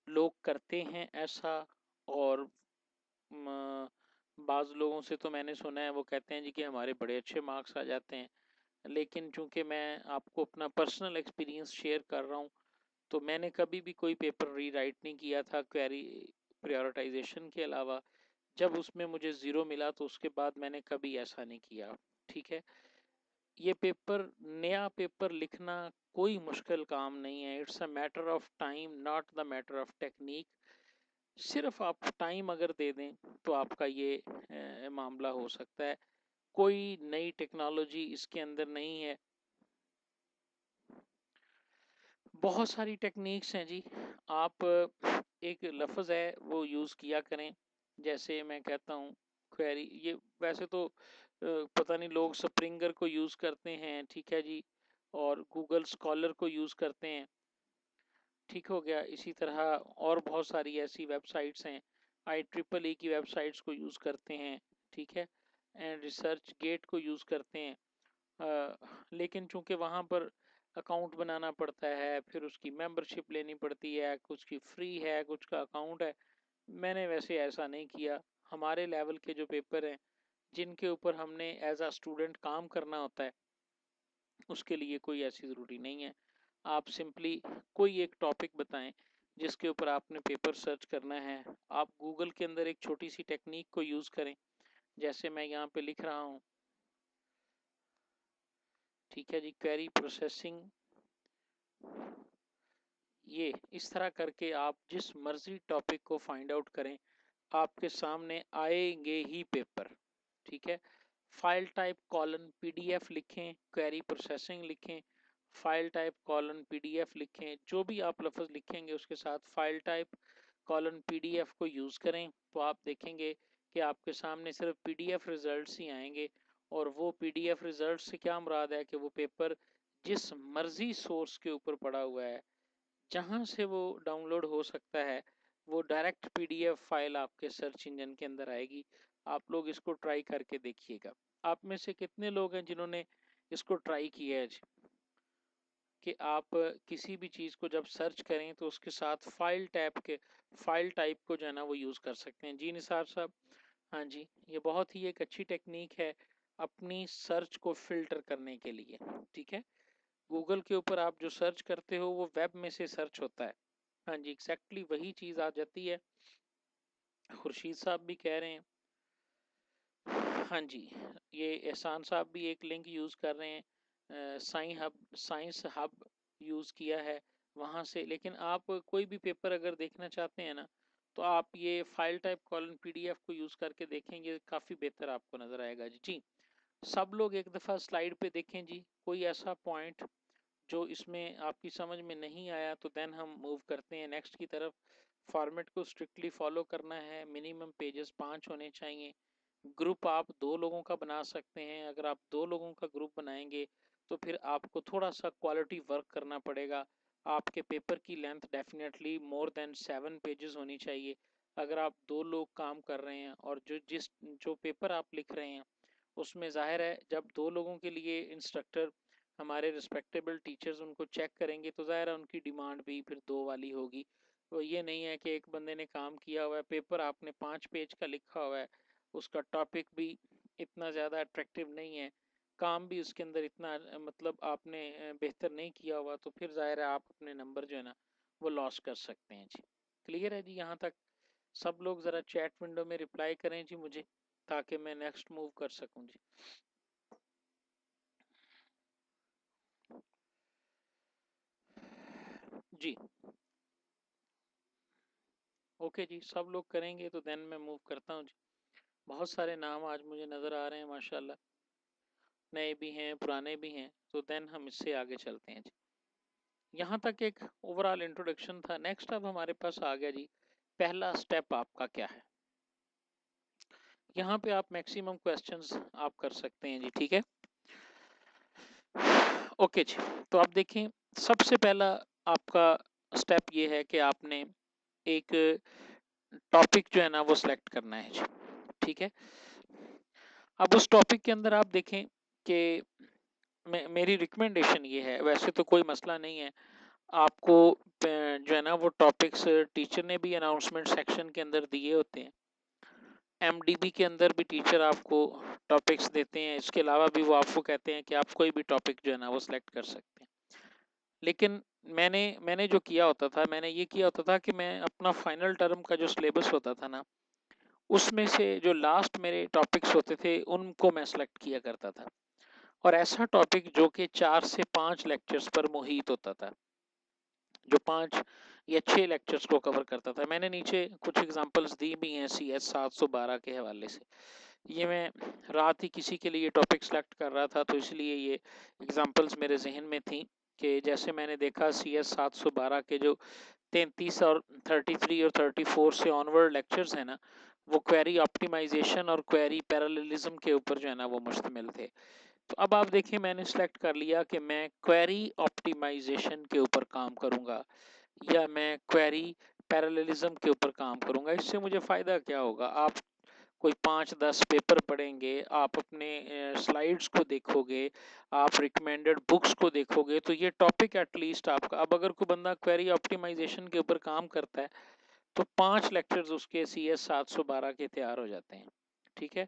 लोग करते हैं ऐसा, और बाज़ लोगों से तो मैंने सुना है वो कहते हैं जी कि हमारे बड़े अच्छे मार्क्स आ जाते हैं। लेकिन चूंकि मैं आपको अपना पर्सनल एक्सपीरियंस शेयर कर रहा हूँ, तो मैंने कभी भी कोई पेपर रीराइट नहीं किया था क्वेरी प्रायोरिटाइजेशन के अलावा। जब उसमें मुझे 0 मिला तो उसके बाद मैंने कभी ऐसा नहीं किया, ठीक है। ये पेपर, नया पेपर लिखना कोई मुश्किल काम नहीं है, it's a matter of time, not the matter of technique. सिर्फ आप टाइम अगर दे दें तो आपका ये मामला हो सकता है। कोई नई टेक्नोलॉजी इसके अंदर नहीं है, बहुत सारी टेक्निक्स हैं जी। आप एक लफ्ज़ है वो यूज़ किया करें, जैसे मैं कहता हूँ क्वेरी, ये वैसे तो पता नहीं लोग स्प्रिंगर को यूज़ करते हैं, ठीक है जी, और गूगल स्कॉलर को यूज़ करते हैं, ठीक हो गया। इसी तरह और बहुत सारी ऐसी वेबसाइट्स हैं, IEEE की वेबसाइट्स को यूज़ करते हैं, ठीक है, एंड रिसर्च गेट को यूज़ करते हैं। लेकिन चूंकि वहाँ पर अकाउंट बनाना पड़ता है, फिर उसकी मेंबरशिप लेनी पड़ती है, कुछ की फ्री है, कुछ का अकाउंट है। मैंने वैसे ऐसा नहीं किया। हमारे लेवल के जो पेपर हैं जिनके ऊपर हमने एज अ स्टूडेंट काम करना होता है, उसके लिए कोई ऐसी ज़रूरी नहीं है। आप सिंपली कोई एक टॉपिक बताएं जिसके ऊपर आपने पेपर सर्च करना है। आप गूगल के अंदर एक छोटी सी टेक्निक को यूज़ करें, जैसे मैं यहाँ पे लिख रहा हूँ, ठीक है जी, क्वेरी प्रोसेसिंग। ये इस तरह करके आप जिस मर्जी टॉपिक को फाइंड आउट करें, आपके सामने आएंगे ही पेपर, ठीक है। फाइल टाइप कॉलन PDF लिखें, क्वेरी प्रोसेसिंग लिखें, फाइल टाइप कॉलन PDF लिखें, जो भी आप लफ्ज़ लिखेंगे उसके साथ फाइल टाइप कॉलन PDF को यूज़ करें, तो आप देखेंगे कि आपके सामने सिर्फ PDF रिजल्ट्स ही आएंगे। और वो PDF रिजल्ट से क्या मुराद है कि वो पेपर जिस मर्जी सोर्स के ऊपर पड़ा हुआ है, जहाँ से वो डाउनलोड हो सकता है, वो डायरेक्ट PDF फाइल आपके सर्च इंजन के अंदर आएगी। आप लोग इसको ट्राई करके देखिएगा। आप में से कितने लोग हैं जिन्होंने इसको ट्राई किया है कि आप किसी भी चीज़ को जब सर्च करें तो उसके साथ फाइल टाइप को जो है ना वो यूज़ कर सकते हैं। जी निसार साहब, हाँ जी, ये बहुत ही एक अच्छी टेक्निक है अपनी सर्च को फिल्टर करने के लिए, ठीक है। गूगल के ऊपर आप जो सर्च करते हो वो वेब में से सर्च होता है। हाँ जी, एग्जैक्टली वही चीज़ आ जाती है। खुर्शीद साहब भी कह रहे हैं, हाँ जी, ये एहसान साहब भी एक लिंक यूज़ कर रहे हैं, साइंस हब यूज़ किया है वहाँ से। लेकिन आप कोई भी पेपर अगर देखना चाहते हैं ना, तो आप ये फाइल टाइप कॉलन PDF को यूज़ करके देखेंगे, काफ़ी बेहतर आपको नज़र आएगा जी। जी, सब लोग एक दफ़ा स्लाइड पे देखें जी, कोई ऐसा पॉइंट जो इसमें आपकी समझ में नहीं आया, तो देन हम मूव करते हैं नेक्स्ट की तरफ। फॉर्मेट को स्ट्रिक्टली फॉलो करना है, मिनिमम पेजेस 5 होने चाहिए। ग्रुप आप 2 लोगों का बना सकते हैं। अगर आप 2 लोगों का ग्रुप बनाएंगे तो फिर आपको थोड़ा सा क्वालिटी वर्क करना पड़ेगा। आपके पेपर की length definitely more than 7 pages होनी चाहिए। अगर आप 2 लोग काम कर रहे हैं और जो पेपर आप लिख रहे हैं उसमें ज़ाहिर है जब 2 लोगों के लिए इंस्ट्रक्टर, हमारे रिस्पेक्टेबल टीचर्स उनको चेक करेंगे, तो ज़ाहिर है उनकी डिमांड भी फिर 2 वाली होगी। तो ये नहीं है कि एक बंदे ने काम किया हुआ है, पेपर आपने 5 पेज का लिखा हुआ है, उसका टॉपिक भी इतना ज़्यादा अट्रैक्टिव नहीं है, काम भी उसके अंदर इतना मतलब आपने बेहतर नहीं किया हुआ, तो फिर ज़ाहिर है आप अपने नंबर जो है ना वो लॉस कर सकते हैं जी। क्लियर है जी यहाँ तक? सब लोग ज़रा चैट विंडो में रिप्लाई करें जी मुझे, ताकि मैं नेक्स्ट मूव कर सकूं जी। जी ओके जी, सब लोग करेंगे तो देन मैं मूव करता हूँ जी। बहुत सारे नाम आज मुझे नज़र आ रहे हैं माशाल्लाह, नए भी हैं पुराने भी हैं, तो देन हम इससे आगे चलते हैं जी। यहाँ तक एक ओवरऑल इंट्रोडक्शन था। नेक्स्ट अब हमारे पास आ गया जी, पहला स्टेप आपका क्या है। यहाँ पे आप मैक्सिमम क्वेश्चंस आप कर सकते हैं जी, ठीक है। ओके जी, तो आप देखें सबसे पहला आपका स्टेप ये है कि आपने एक टॉपिक जो है ना वो सिलेक्ट करना है जी, ठीक है। अब उस टॉपिक के अंदर आप देखें कि मेरी रिकमेंडेशन ये है, वैसे तो कोई मसला नहीं है, आपको जो है ना वो टॉपिक्स टीचर ने भी अनाउंसमेंट सेक्शन के अंदर दिए होते हैं। MDB के अंदर भी टीचर आपको टॉपिक्स देते हैं, इसके अलावा भी वो आपको कहते हैं कि आप कोई भी टॉपिक जो है ना वो सिलेक्ट कर सकते हैं। लेकिन मैंने जो किया होता था, मैंने ये किया होता था कि मैं अपना फाइनल टर्म का जो सिलेबस होता था ना, उसमें से जो लास्ट मेरे टॉपिक्स होते थे उनको मैं सेलेक्ट किया करता था, और ऐसा टॉपिक जो कि 4 से 5 लेक्चर्स पर मुहित होता था, जो 5 या 6 लेक्चर्स को कवर करता था। मैंने नीचे कुछ एग्जांपल्स दी भी हैं CS 712 के हवाले से। ये मैं रात ही किसी के लिए टॉपिक सेलेक्ट कर रहा था, तो इसलिए ये एग्जांपल्स मेरे जहन में थी कि जैसे मैंने देखा CS 712 के जो 33 और 33 और 34 से ऑनवर्ड लेक्चर्स हैं ना, वो क्वेरी ऑप्टिमाइजेशन और क्वेरी पैरेललिज्म के ऊपर जो है ना वो मुश्तमिल थे। तो अब आप देखिए मैंने सेलेक्ट कर लिया कि मैं क्वेरी ऑप्टिमाइजेशन के ऊपर काम करूंगा या मैं क्वेरी पैरेललिज्म के ऊपर काम करूंगा। इससे मुझे फ़ायदा क्या होगा? आप कोई 5-10 पेपर पढ़ेंगे, आप अपने स्लाइड्स को देखोगे, आप रिकमेंडेड बुक्स को देखोगे, तो ये टॉपिक एटलीस्ट आपका। अब अगर कोई बंदा क्वेरी ऑप्टिमाइजेशन के ऊपर काम करता है तो 5 लेक्चर्स उसके CS 712 के तैयार हो जाते हैं। ठीक है,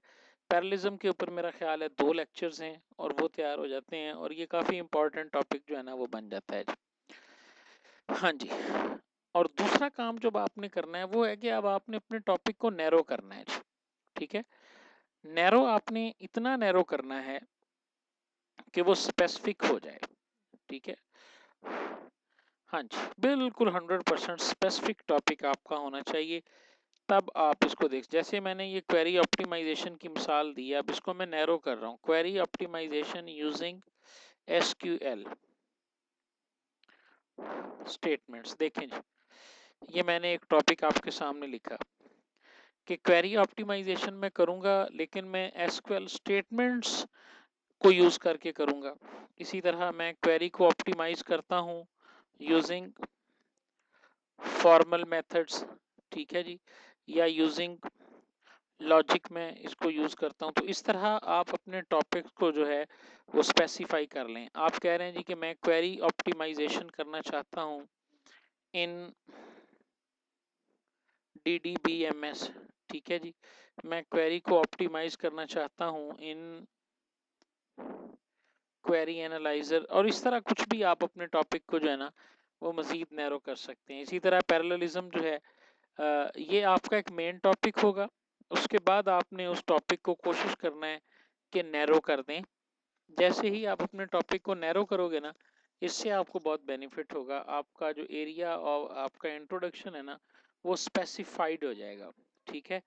पैरेललिज्म के ऊपर मेरा ख्याल है 2 लेक्चर्स हैं और वो तैयार हो जाते हैं और ये काफ़ी इंपॉर्टेंट टॉपिक जो है ना वो बन जाता है। हाँ जी, और दूसरा काम जो आपने करना है वो है कि अब आपने अपने टॉपिक को नैरो करना है। ठीक है, नैरो आपने इतना नैरो करना है कि वो स्पेसिफिक हो जाए। ठीक है, हाँ जी, बिल्कुल 100% स्पेसिफिक टॉपिक आपका होना चाहिए, तब आप इसको देख। जैसे मैंने ये क्वेरी ऑप्टिमाइजेशन की मिसाल दी है, अब इसको मैं नैरो कर रहा हूँ, query optimization using SQL statements. देखें जी, ये मैंने एक टॉपिक आपके सामने लिखा कि क्वेरी ऑप्टिमाइजेशन में करूंगा लेकिन मैं SQL स्टेटमेंट्स को यूज करके करूंगा। इसी तरह मैं क्वेरी को ऑप्टिमाइज करता हूं यूजिंग फॉर्मल मेथड्स। ठीक है जी, या यूजिंग लॉजिक में इसको यूज करता हूं। तो इस तरह आप अपने टॉपिक को जो है वो स्पेसिफाई कर लें। आप कह रहे हैं जी कि मैं क्वेरी ऑप्टिमाइजेशन करना चाहता हूं इन DDBMS। ठीक है जी, मैं क्वेरी को ऑप्टिमाइज करना चाहता हूं इन क्वेरी एनालाइजर, और इस तरह कुछ भी आप अपने टॉपिक को जो है ना वो मजीद नैरो कर सकते हैं। इसी तरह पैरेललिज्म जो है ये आपका एक मेन टॉपिक होगा, उसके बाद आपने उस टॉपिक को कोशिश करना है कि नैरो कर दें। जैसे ही आप अपने टॉपिक को नैरो करोगे ना, इससे आपको बहुत बेनिफिट होगा। आपका जो एरिया और आपका इंट्रोडक्शन है ना वो स्पेसिफाइड हो जाएगा। ठीक है,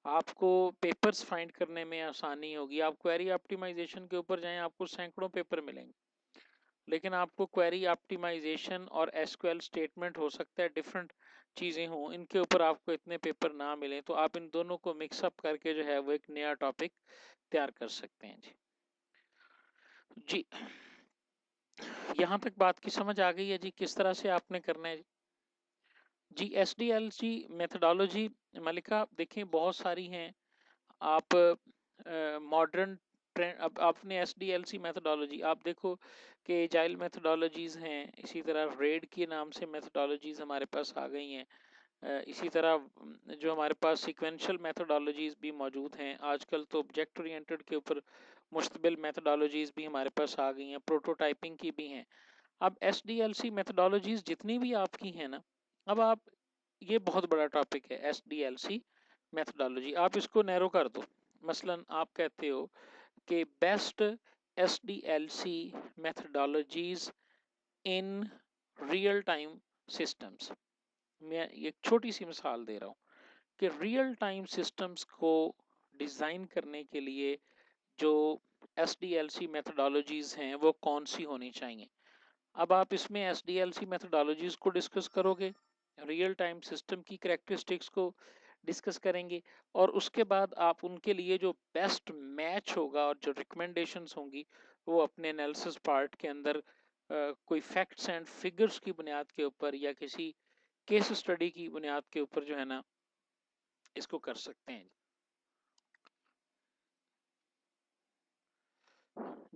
आपको पेपर्स फाइंड करने में आसानी होगी। आप क्वेरी ऑप्टिमाइजेशन के ऊपर जाएं, आपको सैकड़ों पेपर मिलेंगे, लेकिन आपको क्वेरी ऑप्टिमाइजेशन और SQL स्टेटमेंट हो सकता है डिफरेंट चीज़ें हों, इनके ऊपर आपको इतने पेपर ना मिलें, तो आप इन दोनों को मिक्सअप करके जो है वो एक नया टॉपिक तैयार कर सकते हैं जी। जी, यहाँ तक बात की समझ आ गई है जी किस तरह से आपने करना है जी। SDLC मेथडोलॉजी मलिका देखें बहुत सारी हैं। आप मॉडर्न ट्रेंड, अब आपने SDLC मेथडोलॉजी आप देखो कि एजाइल मेथडोलॉजीज हैं, इसी तरह रेड के नाम से मेथडोलॉजीज हमारे पास आ गई हैं। इसी तरह जो हमारे पास सीक्वेंशियल मेथडोलॉजीज भी मौजूद हैं। आजकल तो ऑब्जेक्ट ओरिएंटेड के ऊपर मुश्तमिल मेथडोलॉजीज भी हमारे पास आ गई हैं, प्रोटोटाइपिंग की भी हैं। अब SDLC मेथडोलॉजीज जितनी भी आपकी हैं ना, अब आप, ये बहुत बड़ा टॉपिक है SDLC मेथडोलॉजी, आप इसको नैरो कर दो। मसलन आप कहते हो कि best SDLC methodologies in real time systems. मैं एक छोटी सी मिसाल दे रहा हूँ कि रियल टाइम सिस्टम्स को डिज़ाइन करने के लिए जो SDLC मेथडोलॉजीज हैं वो कौन सी होनी चाहिए। अब आप इसमें SDLC मेथडोलॉजीज को डिस्कस करोगे, रियल टाइम सिस्टम की करैक्टरिस्टिक्स को डिस्कस करेंगे, और उसके बाद आप उनके लिए जो बेस्ट मैच होगा और जो रिकमेंडेशंस होंगी वो अपने एनालिसिस पार्ट के अंदर कोई फैक्ट्स एंड फिगर्स की बुनियाद के ऊपर या किसी केस स्टडी की बुनियाद के ऊपर जो है ना इसको कर सकते हैं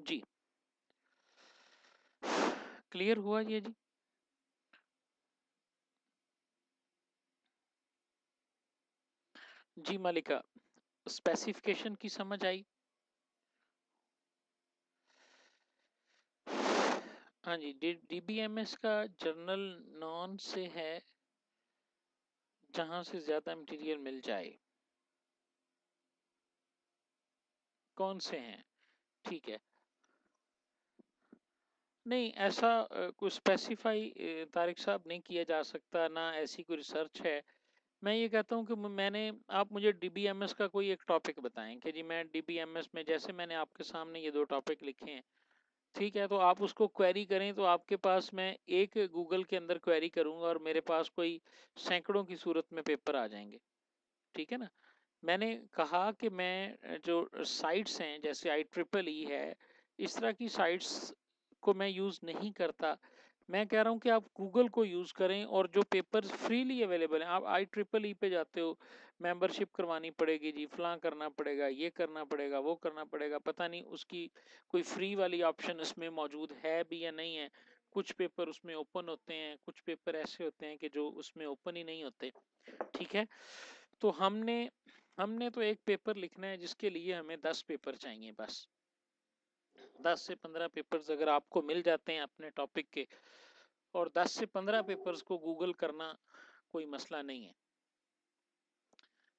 जी। क्लियर हुआ ये जी? जी मालिका, स्पेसिफिकेशन की समझ आई? हाँ जी, DBMS का जर्नल नॉन से है जहां से ज्यादा मटेरियल मिल जाए। कौन से हैं? ठीक है, नहीं ऐसा कोई स्पेसिफाई तारिक साहब नहीं किया जा सकता, ना ऐसी कोई रिसर्च है। मैं ये कहता हूँ कि मैंने, आप मुझे DBMS का कोई एक टॉपिक बताएं कि जी मैं DBMS में, जैसे मैंने आपके सामने ये 2 टॉपिक लिखे हैं, ठीक है, तो आप उसको क्वेरी करें तो आपके पास, मैं एक गूगल के अंदर क्वेरी करूंगा और मेरे पास कोई सैकड़ों की सूरत में पेपर आ जाएंगे। ठीक है ना, मैंने कहा कि मैं जो साइट्स हैं जैसे IEEE है, इस तरह की साइट्स को मैं यूज़ नहीं करता। मैं कह रहा हूँ कि आप गूगल को यूज़ करें और जो पेपर्स फ्रीली अवेलेबल हैं, आप IEEE पे जाते हो, मेंबरशिप करवानी पड़ेगी जी, फलां करना पड़ेगा, ये करना पड़ेगा, वो करना पड़ेगा, पता नहीं उसकी कोई फ्री वाली ऑप्शन इसमें मौजूद है भी या नहीं है। कुछ पेपर उसमें ओपन होते हैं, कुछ पेपर ऐसे होते हैं कि जो उसमें ओपन ही नहीं होते, ठीक है। तो हमने हमने तो एक पेपर लिखना है जिसके लिए हमें 10 पेपर चाहिए बस। 10 से 15 पेपर्स अगर आपको मिल जाते हैं अपने टॉपिक के, और 10 से 15 पेपर्स को गूगल करना कोई मसला नहीं है,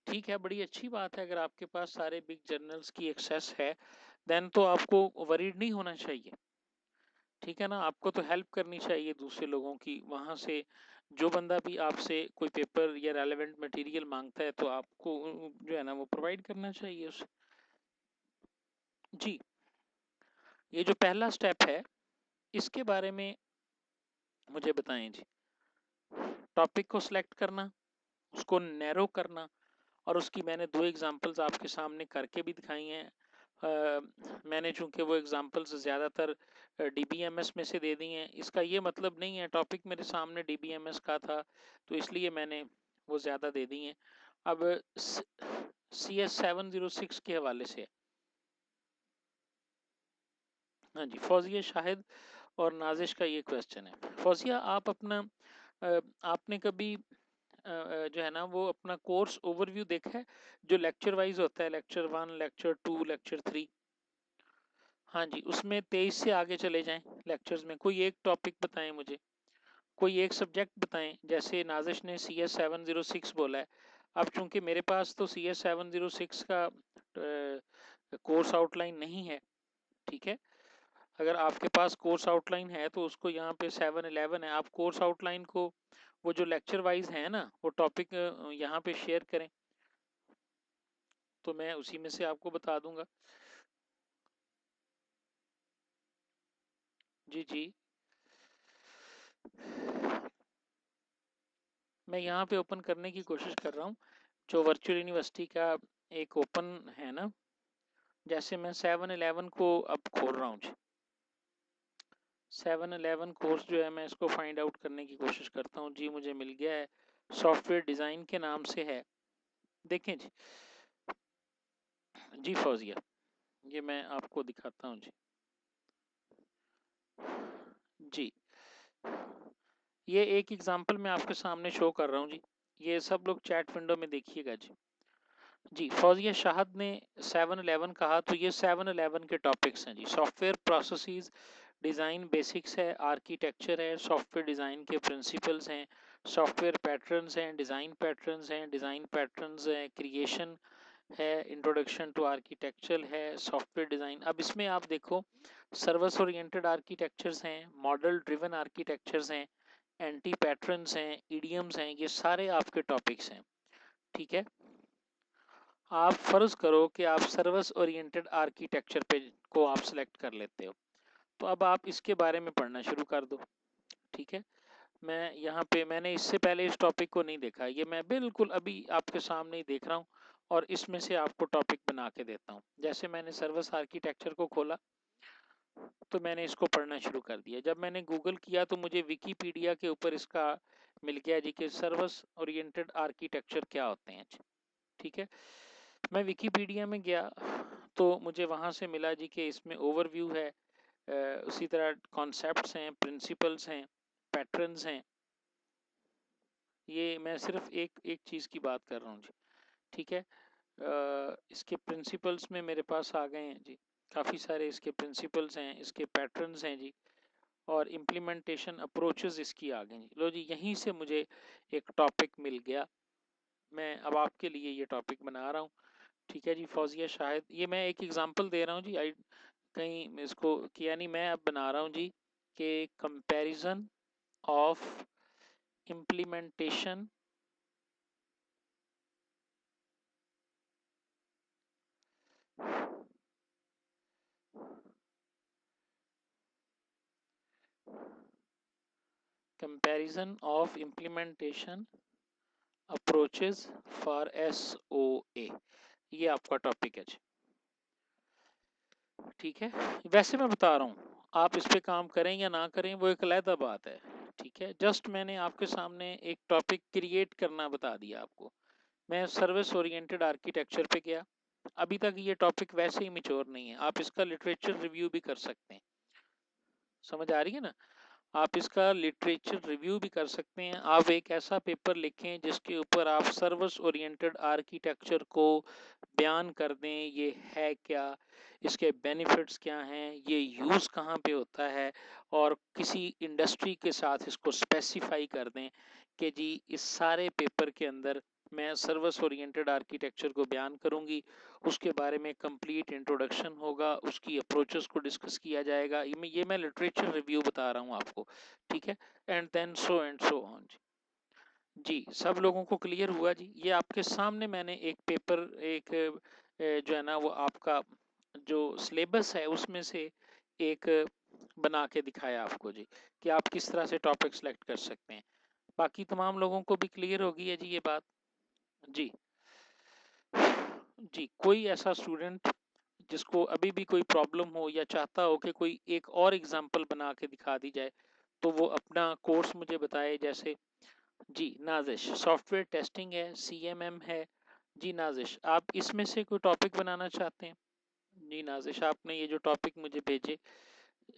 ठीक है। बड़ी अच्छी बात है अगर आपके पास सारे बिग जर्नल्स की एक्सेस है, देन तो आपको वरीड नहीं होना चाहिए, ठीक है ना। आपको तो हेल्प करनी चाहिए दूसरे लोगों की, वहां से जो बंदा भी आपसे कोई पेपर या रेलेवेंट मटेरियल मांगता है तो आपको जो है ना वो प्रोवाइड करना चाहिए उसे। जी, ये जो पहला स्टेप है इसके बारे में मुझे बताएं जी। टॉपिक को सिलेक्ट करना, उसको नैरो करना, और उसकी मैंने 2 एग्जांपल्स आपके सामने करके भी दिखाई हैं। मैंने चूंकि वो एग्जांपल्स ज़्यादातर DBMS में से दे दी हैं, इसका ये मतलब नहीं है, टॉपिक मेरे सामने DBMS का था तो इसलिए मैंने वो ज़्यादा दे दी हैं। अब CS706 के हवाले से, हाँ जी, फौजिया शाहिद और नाजिश का ये क्वेश्चन है। फौजिया, आप अपना आपने कभी जो है ना वो अपना कोर्स ओवरव्यू देखा है जो लेक्चर वाइज होता है, लेक्चर 1, लेक्चर 2, लेक्चर 3? हाँ जी, उसमें 23 से आगे चले जाएं लेक्चर्स में, कोई एक टॉपिक बताएं मुझे, कोई एक सब्जेक्ट बताएं। जैसे नाजिश ने CS706 बोला है, अब चूंकि मेरे पास तो CS706 का कोर्स आउटलाइन नहीं है, ठीक है। अगर आपके पास कोर्स आउटलाइन है तो उसको यहाँ पे 711 है, आप कोर्स आउटलाइन को वो जो लेक्चर वाइज है ना वो टॉपिक यहाँ पे शेयर करें तो मैं उसी में से आपको बता दूंगा। जी जी, मैं यहाँ पे ओपन करने की कोशिश कर रहा हूँ, जो वर्चुअल यूनिवर्सिटी का एक ओपन है ना, जैसे मैं 711 को अब खोल रहा हूँ जी। 711 कोर्स जो है मैं इसको फाइंड आउट करने की कोशिश करता हूँ जी। मुझे मिल गया है, सॉफ्टवेयर डिज़ाइन के नाम से है, देखें जी। जी फौजिया, ये मैं आपको दिखाता हूँ जी। जी, ये एक एग्जांपल मैं आपके सामने शो कर रहा हूँ जी, ये सब लोग चैट विंडो में देखिएगा जी। जी, फौजिया शाहद ने 711 कहा तो ये 711 के टॉपिक्स हैं जी। सॉफ्टवेयर प्रोसेसेस, डिज़ाइन बेसिक्स है, आर्किटेक्चर है, सॉफ्टवेयर डिज़ाइन के प्रिंसिपल्स हैं, सॉफ्टवेयर पैटर्न्स हैं, डिज़ाइन पैटर्न्स हैं, डिज़ाइन पैटर्न्स हैं, क्रिएशन है, इंट्रोडक्शन टू आर्किटेक्चर है, सॉफ्टवेयर डिज़ाइन। अब इसमें आप देखो, सर्विस ओरिएंटेड आर्किटेक्चर्स हैं, मॉडल ड्रिवन आर्किटेक्चर्स हैं, एंटी पैटर्न्स हैं, ईडीएम्स हैं, ये सारे आपके टॉपिक्स हैं, ठीक है। आप फर्ज करो कि आप सर्विस ओरिएंटेड आर्किटेक्चर पे को आप सिलेक्ट कर लेते हो, तो अब आप इसके बारे में पढ़ना शुरू कर दो, ठीक है। मैं यहाँ पे मैंने इससे पहले इस टॉपिक को नहीं देखा, ये मैं बिल्कुल अभी आपके सामने ही देख रहा हूँ और इसमें से आपको टॉपिक बना के देता हूँ। जैसे मैंने सर्विस आर्किटेक्चर को खोला तो मैंने इसको पढ़ना शुरू कर दिया। जब मैंने गूगल किया तो मुझे विकीपीडिया के ऊपर इसका मिल गया जी कि सर्विस ओरिएंटेड आर्किटेक्चर क्या होते हैं, ठीक है। मैं विकीपीडिया में गया तो मुझे वहाँ से मिला जी कि इसमें ओवरव्यू है, उसी तरह कॉन्सेप्ट्स हैं, प्रिंसिपल्स हैं, पैटर्न्स हैं। ये मैं सिर्फ एक एक चीज़ की बात कर रहा हूँ जी, ठीक है। इसके प्रिंसिपल्स में मेरे पास आ गए हैं जी, काफ़ी सारे इसके प्रिंसिपल्स हैं, इसके पैटर्न्स हैं जी, और इम्प्लीमेंटेशन अप्रोचेस इसकी आ गई जी। लो जी, यहीं से मुझे एक टॉपिक मिल गया, मैं अब आपके लिए ये टॉपिक बना रहा हूँ, ठीक है जी। फौजिया शाहिद, ये मैं एक एग्जांपल दे रहा हूँ जी, आई कहीं इसको किया नहीं, मैं अब बना रहा हूँ जी कि comparison of implementation comparison of implementation approaches for SOA, ये आपका टॉपिक है जी। ठीक है, वैसे मैं बता रहा हूँ, आप इस पे काम करें या ना करें वो एक अलग बात है। ठीक है, जस्ट मैंने आपके सामने एक टॉपिक क्रिएट करना बता दिया आपको। मैं सर्विस ओरिएंटेड आर्किटेक्चर पे गया, अभी तक ये टॉपिक वैसे ही मिच्योर नहीं है, आप इसका लिटरेचर रिव्यू भी कर सकते हैं। समझ आ रही है ना, आप इसका लिटरेचर रिव्यू भी कर सकते हैं। आप एक ऐसा पेपर लिखें जिसके ऊपर आप सर्विस ओरिएंटेड आर्किटेक्चर को बयान कर दें, ये है क्या, इसके बेनिफिट्स क्या हैं, ये यूज़ कहाँ पे होता है, और किसी इंडस्ट्री के साथ इसको स्पेसिफाई कर दें कि जी इस सारे पेपर के अंदर मैं सर्विस ओरिएंटेड आर्किटेक्चर को बयान करूंगी, उसके बारे में कंप्लीट इंट्रोडक्शन होगा, उसकी अप्रोचेस को डिस्कस किया जाएगा। ये मैं लिटरेचर रिव्यू बता रहा हूँ आपको। ठीक है, and then so and so on जी। सब लोगों को क्लियर हुआ जी? ये आपके सामने मैंने एक पेपर, एक जो है ना वो आपका जो सिलेबस है उसमें से एक बना के दिखाया आपको जी, कि आप किस तरह से टॉपिक सेलेक्ट कर सकते हैं। बाकी तमाम लोगों को भी क्लियर होगी है जी ये बात जी? जी, कोई ऐसा स्टूडेंट जिसको अभी भी कोई प्रॉब्लम हो या चाहता हो कि कोई एक और एग्जांपल बना के दिखा दी जाए, तो वो अपना कोर्स मुझे बताए। जैसे जी नाजिश, सॉफ्टवेयर टेस्टिंग है, CMM है जी। नाजिश, आप इसमें से कोई टॉपिक बनाना चाहते हैं? जी नाजिश, आपने ये जो टॉपिक मुझे भेजे,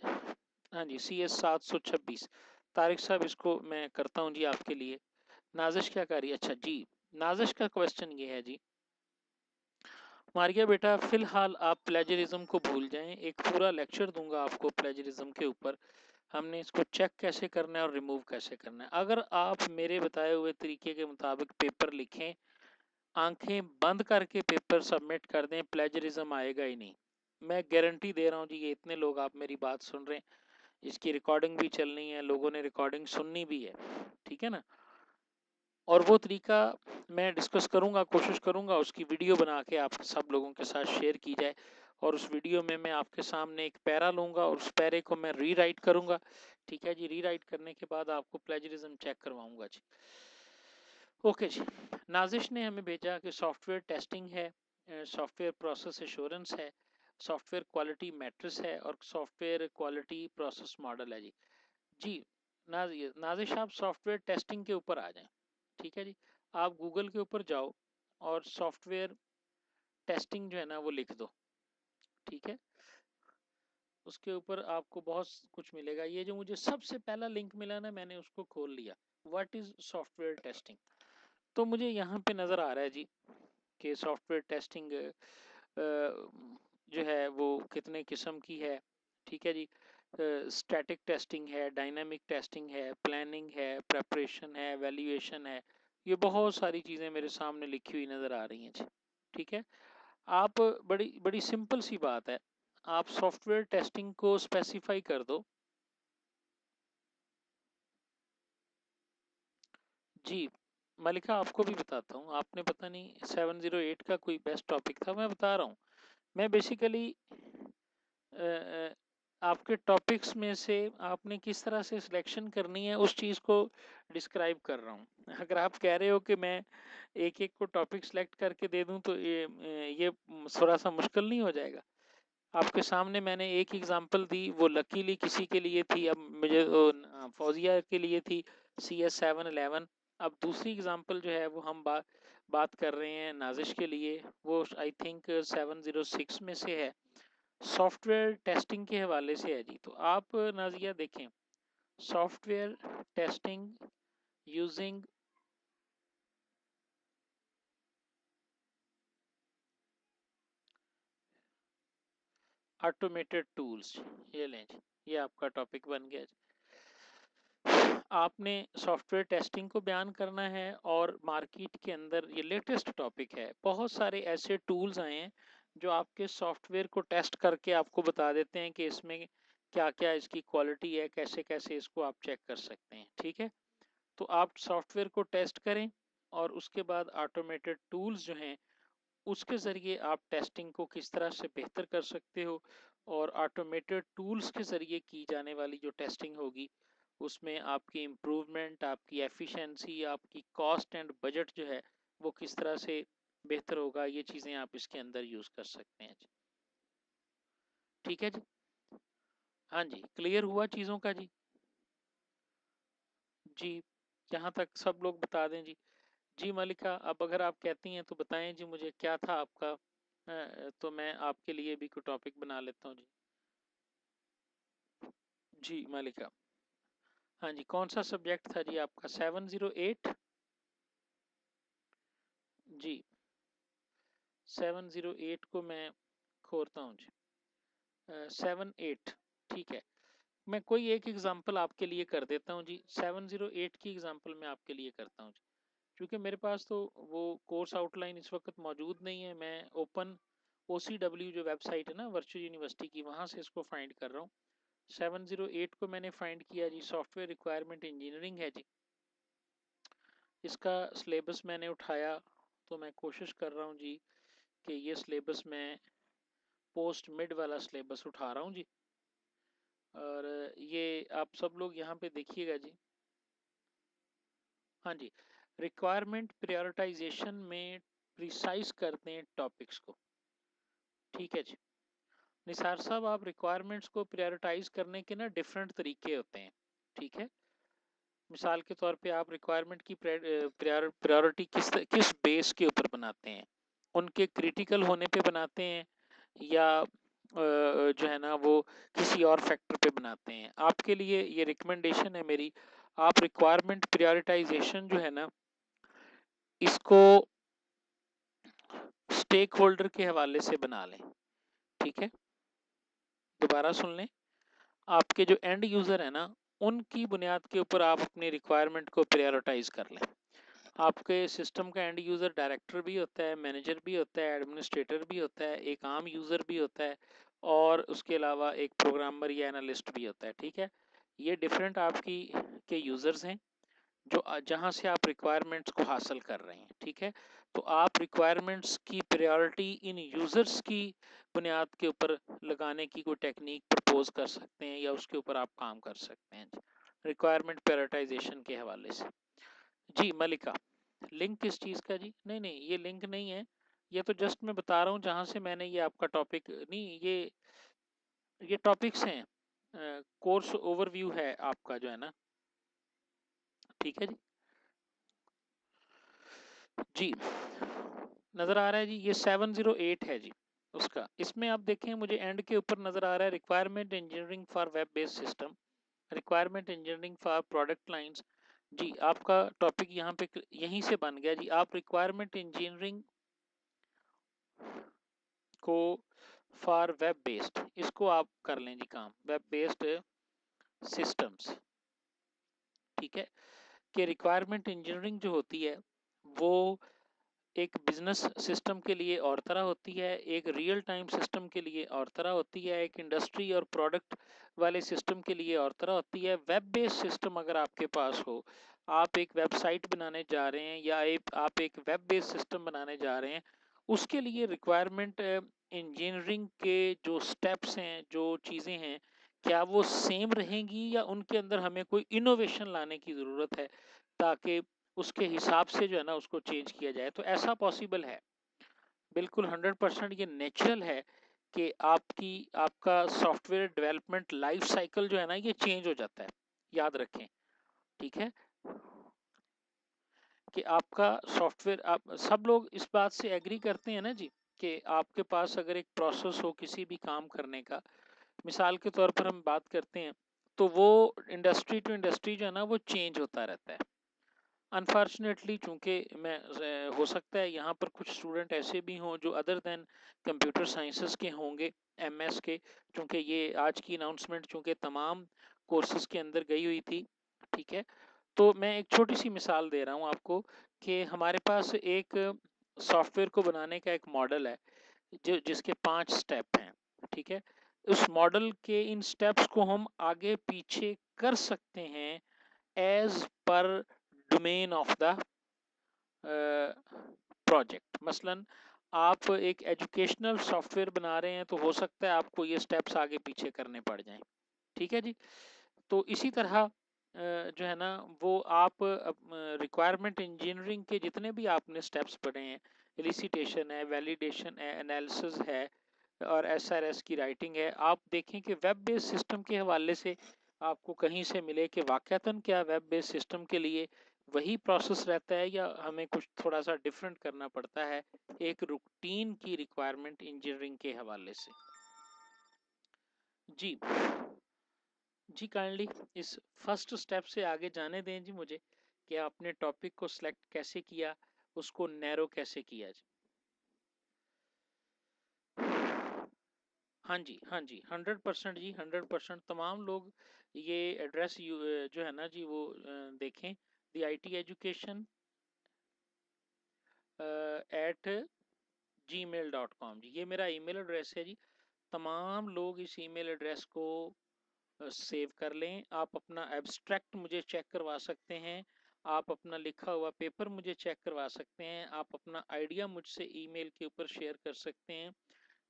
हाँ जी, CS 726, तारिक साहब इसको मैं करता हूँ जी आपके लिए। नाजिश क्या कर रही है? अच्छा जी, नाजिश का क्वेश्चन ये है जी, मारिया बेटा फिलहाल आप प्लेजरिज्म को भूल जाएं, एक पूरा लेक्चर दूंगा आपको प्लेजरिज्म के ऊपर, हमने इसको चेक कैसे करना है और रिमूव कैसे करना है। अगर आप मेरे बताए हुए तरीके के मुताबिक पेपर लिखें, आंखें बंद करके पेपर सबमिट कर दें, प्लेजरिज्म आएगा ही नहीं। मैं गारंटी दे रहा हूँ जी, ये इतने लोग आप मेरी बात सुन रहे हैं, इसकी रिकॉर्डिंग भी चलनी है, लोगों ने रिकॉर्डिंग सुननी भी है। ठीक है ना, और वो तरीका मैं डिस्कस करूंगा, कोशिश करूंगा उसकी वीडियो बना के आप सब लोगों के साथ शेयर की जाए, और उस वीडियो में मैं आपके सामने एक पैरा लूंगा और उस पैरे को मैं रीराइट करूंगा। ठीक है जी, रीराइट करने के बाद आपको प्लेजरिज्म चेक करवाऊंगा जी। ओके जी, नाजिश ने हमें भेजा कि सॉफ्टवेयर टेस्टिंग है, सॉफ्टवेयर प्रोसेस एश्योरेंस है, सॉफ्टवेयर क्वालिटी मैट्रिक्स है, और सॉफ्टवेयर क्वालिटी प्रोसेस मॉडल है जी। जी नाजिश, आप सॉफ्टवेयर टेस्टिंग के ऊपर आ जाएं। ठीक है जी, आप गूगल के ऊपर जाओ और सॉफ्टवेयर टेस्टिंग जो है ना वो लिख दो। ठीक है, उसके ऊपर आपको बहुत कुछ मिलेगा। ये जो मुझे सबसे पहला लिंक मिला ना, मैंने उसको खोल लिया, व्हाट इज सॉफ्टवेयर टेस्टिंग। तो मुझे यहाँ पे नज़र आ रहा है जी कि सॉफ्टवेयर टेस्टिंग जो है वो कितने किस्म की है। ठीक है जी, स्टैटिक टेस्टिंग है, डायनामिक टेस्टिंग है, प्लानिंग है, प्रेपरेशन है, वैल्यूएशन है, ये बहुत सारी चीज़ें मेरे सामने लिखी हुई नज़र आ रही हैं जी। ठीक है, आप बड़ी बड़ी सिंपल सी बात है, आप सॉफ्टवेयर टेस्टिंग को स्पेसिफाई कर दो जी। मलिका आपको भी बताता हूँ, आपने पता नहीं 708 का कोई बेस्ट टॉपिक था, मैं बता रहा हूँ। मैं बेसिकली आपके टॉपिक्स में से आपने किस तरह से सिलेक्शन करनी है उस चीज़ को डिस्क्राइब कर रहा हूँ। अगर आप कह रहे हो कि मैं एक एक को टॉपिक सेलेक्ट करके दे दूं तो ये थोड़ा सा मुश्किल नहीं हो जाएगा? आपके सामने मैंने एक एग्जांपल दी, वो लकीली किसी के लिए थी, अब मुझे फौजिया के लिए थी, CS 711। अब दूसरी एग्जांपल जो है वो हम बात कर रहे हैं नाजिश के लिए, वो आई थिंक 706 में से है, सॉफ्टवेयर टेस्टिंग के हवाले से है जी। तो आप नाजिया देखें, software testing using automated tools, ये लें जी, ये आपका टॉपिक बन गया जी। आपने सॉफ्टवेयर टेस्टिंग को बयान करना है, और मार्केट के अंदर ये लेटेस्ट टॉपिक है, बहुत सारे ऐसे टूल्स आए हैं जो आपके सॉफ्टवेयर को टेस्ट करके आपको बता देते हैं कि इसमें क्या क्या इसकी क्वालिटी है, कैसे कैसे इसको आप चेक कर सकते हैं। ठीक है, तो आप सॉफ्टवेयर को टेस्ट करें, और उसके बाद ऑटोमेटेड टूल्स जो हैं उसके ज़रिए आप टेस्टिंग को किस तरह से बेहतर कर सकते हो, और ऑटोमेटेड टूल्स के ज़रिए की जाने वाली जो टेस्टिंग होगी उसमें आपकी इम्प्रूवमेंट, आपकी एफिशिएंसी, आपकी कॉस्ट एंड बजट जो है वो किस तरह से बेहतर होगा, ये चीज़ें आप इसके अंदर यूज़ कर सकते हैं जी। ठीक है जी, हाँ जी, क्लियर हुआ चीज़ों का जी? जी, यहाँ तक सब लोग बता दें जी। जी मलिका, अब अगर आप कहती हैं तो बताएं जी मुझे क्या था आपका, तो मैं आपके लिए भी कोई टॉपिक बना लेता हूँ जी। जी मलिका, हाँ जी, कौन सा सब्जेक्ट था जी आपका? 708 जी, 708 को मैं खोलता हूँ जी। 7-8, ठीक है, मैं कोई एक एग्जांपल आपके लिए कर देता हूँ जी। 708 की एग्जांपल मैं आपके लिए करता हूँ जी, क्योंकि मेरे पास तो वो कोर्स आउटलाइन इस वक्त मौजूद नहीं है। मैं ओपन OCW जो वेबसाइट है ना वर्चुअल यूनिवर्सिटी की, वहाँ से इसको फाइंड कर रहा हूँ। 708 को मैंने फाइंड किया जी, सॉफ्टवेयर रिक्वायरमेंट इंजीनियरिंग है जी। इसका सिलेबस मैंने उठाया, तो मैं कोशिश कर रहा हूँ जी कि ये सिलेबस मैं पोस्ट मिड वाला सिलेबस उठा रहा हूँ जी। और ये आप सब लोग यहाँ पे देखिएगा जी। हाँ जी, रिक्वायरमेंट प्रायोरिटाइजेशन में प्रिसाइज करते हैं टॉपिक्स को। ठीक है जी, निसार साहब, आप रिक्वायरमेंट्स को प्रायोरिटाइज करने के ना डिफरेंट तरीके होते हैं। ठीक है, मिसाल के तौर पे आप रिक्वायरमेंट की प्रायोरिटी किस बेस के ऊपर बनाते हैं? उनके क्रिटिकल होने पे बनाते हैं, या जो है ना वो किसी और फैक्टर पे बनाते हैं? आपके लिए ये रिकमेंडेशन है मेरी, आप रिक्वायरमेंट प्रायोरिटाइजेशन जो है ना इसको स्टेक होल्डर के हवाले से बना लें। ठीक है, दोबारा सुन लें, आपके जो एंड यूजर है ना उनकी बुनियाद के ऊपर आप अपनी रिक्वायरमेंट को प्रायोरिटाइज कर लें। आपके सिस्टम का एंड यूजर डायरेक्टर भी होता है, मैनेजर भी होता है, एडमिनिस्ट्रेटर भी होता है, एक आम यूजर भी होता है, और उसके अलावा एक प्रोग्रामर या एनालिस्ट भी होता है। ठीक है, ये डिफरेंट आपकी के यूजर्स हैं जो जहां से आप रिक्वायरमेंट्स को हासिल कर रहे हैं। ठीक है, तो आप रिक्वायरमेंट्स की प्रायोरिटी इन यूजर्स की बुनियाद के ऊपर लगाने की कोई टेक्निक प्रपोज कर सकते हैं, या उसके ऊपर आप काम कर सकते हैं रिक्वायरमेंट प्रायोरिटाइजेशन के हवाले से। जी मलिका, लिंक किस चीज़ का जी? नहीं नहीं, ये लिंक नहीं है, ये तो जस्ट मैं बता रहा हूँ जहां से मैंने ये आपका टॉपिक, नहीं ये टॉपिक्स हैं, कोर्स ओवरव्यू है आपका जो है ना। ठीक है जी, जी नजर आ रहा है जी, ये 708 है जी उसका। इसमें आप देखें, मुझे एंड के ऊपर नजर आ रहा है requirement engineering for web based system, requirement engineering for product lines. जी, आपका टॉपिक यहाँ पे यहीं से बन गया जी। आप रिक्वायरमेंट इंजीनियरिंग को फॉर वेब बेस्ड, इसको आप कर लें जी काम, वेब बेस्ड सिस्टम्स। ठीक है, कि रिक्वायरमेंट इंजीनियरिंग जो होती है वो एक बिजनेस सिस्टम के लिए और तरह होती है, एक रियल टाइम सिस्टम के लिए और तरह होती है, एक इंडस्ट्री और प्रोडक्ट वाले सिस्टम के लिए और तरह होती है। वेब बेस्ड सिस्टम अगर आपके पास हो, आप एक वेबसाइट बनाने जा रहे हैं या आप एक वेब बेस्ड सिस्टम बनाने जा रहे हैं, उसके लिए रिक्वायरमेंट इंजीनियरिंग के जो स्टेप्स हैं, जो चीज़ें हैं, क्या वो सेम रहेंगी या उनके अंदर हमें कोई इनोवेशन लाने की ज़रूरत है, ताकि उसके हिसाब से जो है ना उसको चेंज किया जाए? तो ऐसा पॉसिबल है, बिल्कुल 100% ये नेचुरल है कि आपका सॉफ्टवेयर डेवलपमेंट लाइफ साइकिल जो है ना ये चेंज हो जाता है, याद रखें। ठीक है, कि आपका सॉफ्टवेयर, आप सब लोग इस बात से एग्री करते हैं ना जी, कि आपके पास अगर एक प्रोसेस हो किसी भी काम करने का, मिसाल के तौर पर हम बात करते हैं, तो वो इंडस्ट्री टू इंडस्ट्री जो है ना वो चेंज होता रहता है। अनफॉर्चुनेटली, चूंकि मैं हो सकता है यहाँ पर कुछ स्टूडेंट ऐसे भी हों जो अदर देन कंप्यूटर साइंसेस के होंगे, MS के, चूंकि ये आज की अनाउंसमेंट चूंकि तमाम कोर्सेज के अंदर गई हुई थी। ठीक है, तो मैं एक छोटी सी मिसाल दे रहा हूँ आपको कि हमारे पास एक सॉफ्टवेयर को बनाने का एक मॉडल है जो जिसके 5 स्टेप हैं। ठीक है, उस मॉडल के इन स्टेप्स को हम आगे पीछे कर सकते हैं as per domain of the project. मसलन आप एक एजुकेशनल सॉफ्टवेयर बना रहे हैं, तो हो सकता है आपको ये स्टेप्स आगे पीछे करने पड़ जाएं। ठीक है जी, तो इसी तरह जो है ना वो आप रिक्वायरमेंट इंजीनियरिंग के जितने भी आपने स्टेप्स पढ़े हैं, एलिसिटेशन है, वैलिडेशन है, एनालिसिस है और एसआरएस की राइटिंग है, आप देखें कि वेब बेस्ड सिस्टम के हवाले से आपको कहीं से मिले कि वाकयातन क्या वेब बेस्ड सिस्टम के लिए वही प्रोसेस रहता है या हमें कुछ थोड़ा सा डिफरेंट करना पड़ता है एक रूटीन की रिक्वायरमेंट इंजीनियरिंग के हवाले से। जी जी काइंडली इस फर्स्ट स्टेप से आगे जाने दें जी मुझे कि आपने टॉपिक को सिलेक्ट कैसे किया, उसको नैरो कैसे किया जी। हाँ जी 100% जी 100% तमाम लोग ये एड्रेस जो है ना जी वो देखें theITeducation @gmail.com जी, ये मेरा ईमेल एड्रेस है जी। तमाम लोग इस ईमेल एड्रेस को सेव कर लें। आप अपना एब्स्ट्रैक्ट मुझे चेक करवा सकते हैं, आप अपना लिखा हुआ पेपर मुझे चेक करवा सकते हैं, आप अपना आइडिया मुझसे ईमेल के ऊपर शेयर कर सकते हैं।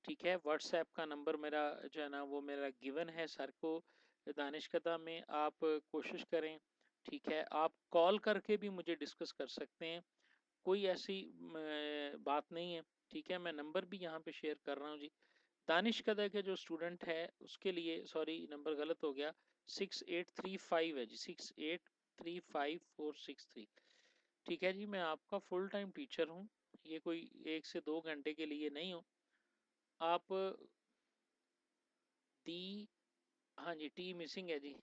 ठीक है, व्हाट्सएप का नंबर मेरा जो है ना वो मेरा गिवन है सर को दानिशकदा में, आप कोशिश करें। ठीक है, आप कॉल करके भी मुझे डिस्कस कर सकते हैं, कोई ऐसी बात नहीं है। ठीक है, मैं नंबर भी यहाँ पे शेयर कर रहा हूँ जी। दानिशकदा के जो स्टूडेंट है उसके लिए, सॉरी नंबर गलत हो गया, 6835 है जी, 683546 ठीक है जी। मैं आपका फुल टाइम टीचर हूँ, ये कोई 1 से 2 घंटे के लिए नहीं हो। आप दी, हाँ जी टी मिसिंग है जी,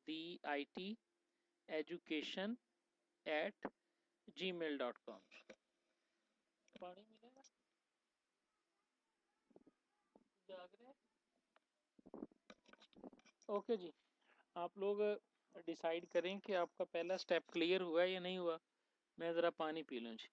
theITeducation@gmail.com। पानी मिलेगा, जाग रहे हैं? ओके जी, आप लोग डिसाइड करें कि आपका पहला स्टेप क्लियर हुआ या नहीं हुआ। मैं ज़रा पानी पी लूँ जी।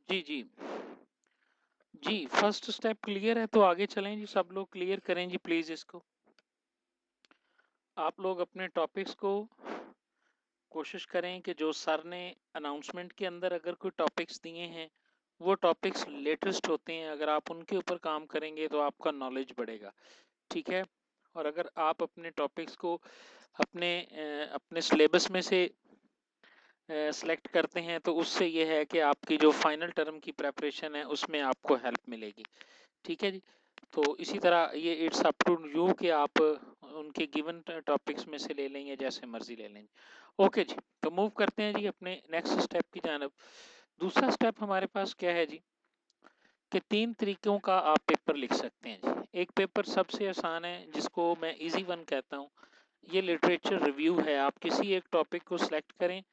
जी जी जी, फर्स्ट स्टेप क्लियर है तो आगे चलें जी, सब लोग क्लियर करें जी प्लीज इसको। आप लोग अपने टॉपिक्स को कोशिश करें कि जो सर ने अनाउंसमेंट के अंदर अगर कोई टॉपिक्स दिए हैं वो टॉपिक्स लेटेस्ट होते हैं, अगर आप उनके ऊपर काम करेंगे तो आपका नॉलेज बढ़ेगा। ठीक है, और अगर आप अपने टॉपिक्स को अपने सिलेबस में से सेलेक्ट करते हैं तो उससे ये है कि आपकी जो फाइनल टर्म की प्रेपरेशन है उसमें आपको हेल्प मिलेगी। ठीक है जी, तो इसी तरह ये इट्स अप टू यू कि आप उनके गिवन टॉपिक्स में से ले लेंगे, जैसे मर्जी ले लेंगे। ओके जी, तो मूव करते हैं जी अपने नेक्स्ट स्टेप की जानब। दूसरा स्टेप हमारे पास क्या है जी कि 3 तरीकों का आप पेपर लिख सकते हैं जी। एक पेपर सबसे आसान है जिसको मैं इजी वन कहता हूँ, ये लिटरेचर रिव्यू है। आप किसी एक टॉपिक को सिलेक्ट करें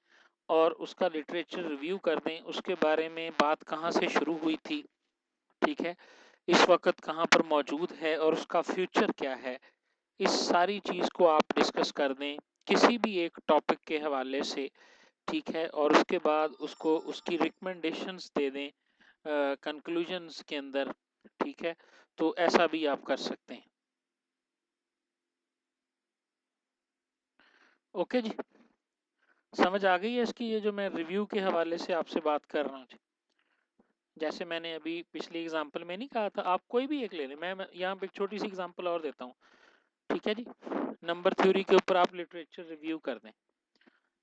और उसका लिटरेचर रिव्यू कर दें, उसके बारे में बात कहाँ से शुरू हुई थी, ठीक है, इस वक्त कहाँ पर मौजूद है और उसका फ्यूचर क्या है, इस सारी चीज़ को आप डिस्कस कर दें किसी भी एक टॉपिक के हवाले से। ठीक है, और उसके बाद उसको उसकी रिकमेंडेशंस दे दें कंक्लूजन्स के अंदर, ठीक है, तो ऐसा भी आप कर सकते हैं। ओके जी, समझ आ गई है इसकी, ये जो मैं रिव्यू के हवाले से आपसे बात कर रहा हूँ जी। जैसे मैंने अभी पिछली एग्जांपल में नहीं कहा था, आप कोई भी एक ले लें, मैं यहाँ पे एक छोटी सी एग्जांपल और देता हूँ, ठीक है जी। नंबर थ्योरी के ऊपर आप लिटरेचर रिव्यू कर दें,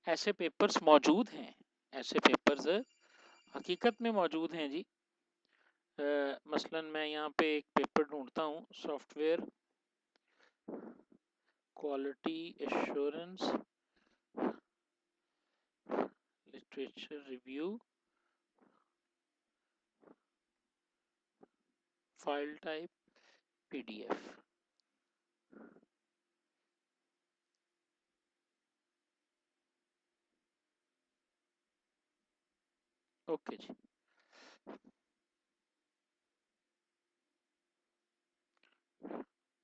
ऐसे पेपर्स मौजूद हैं, ऐसे पेपर्स हकीकत में मौजूद हैं जी। मसलन मैं यहाँ पे एक पेपर ढूंढता हूँ, software quality assurance literature review, file type PDF. Okay जी,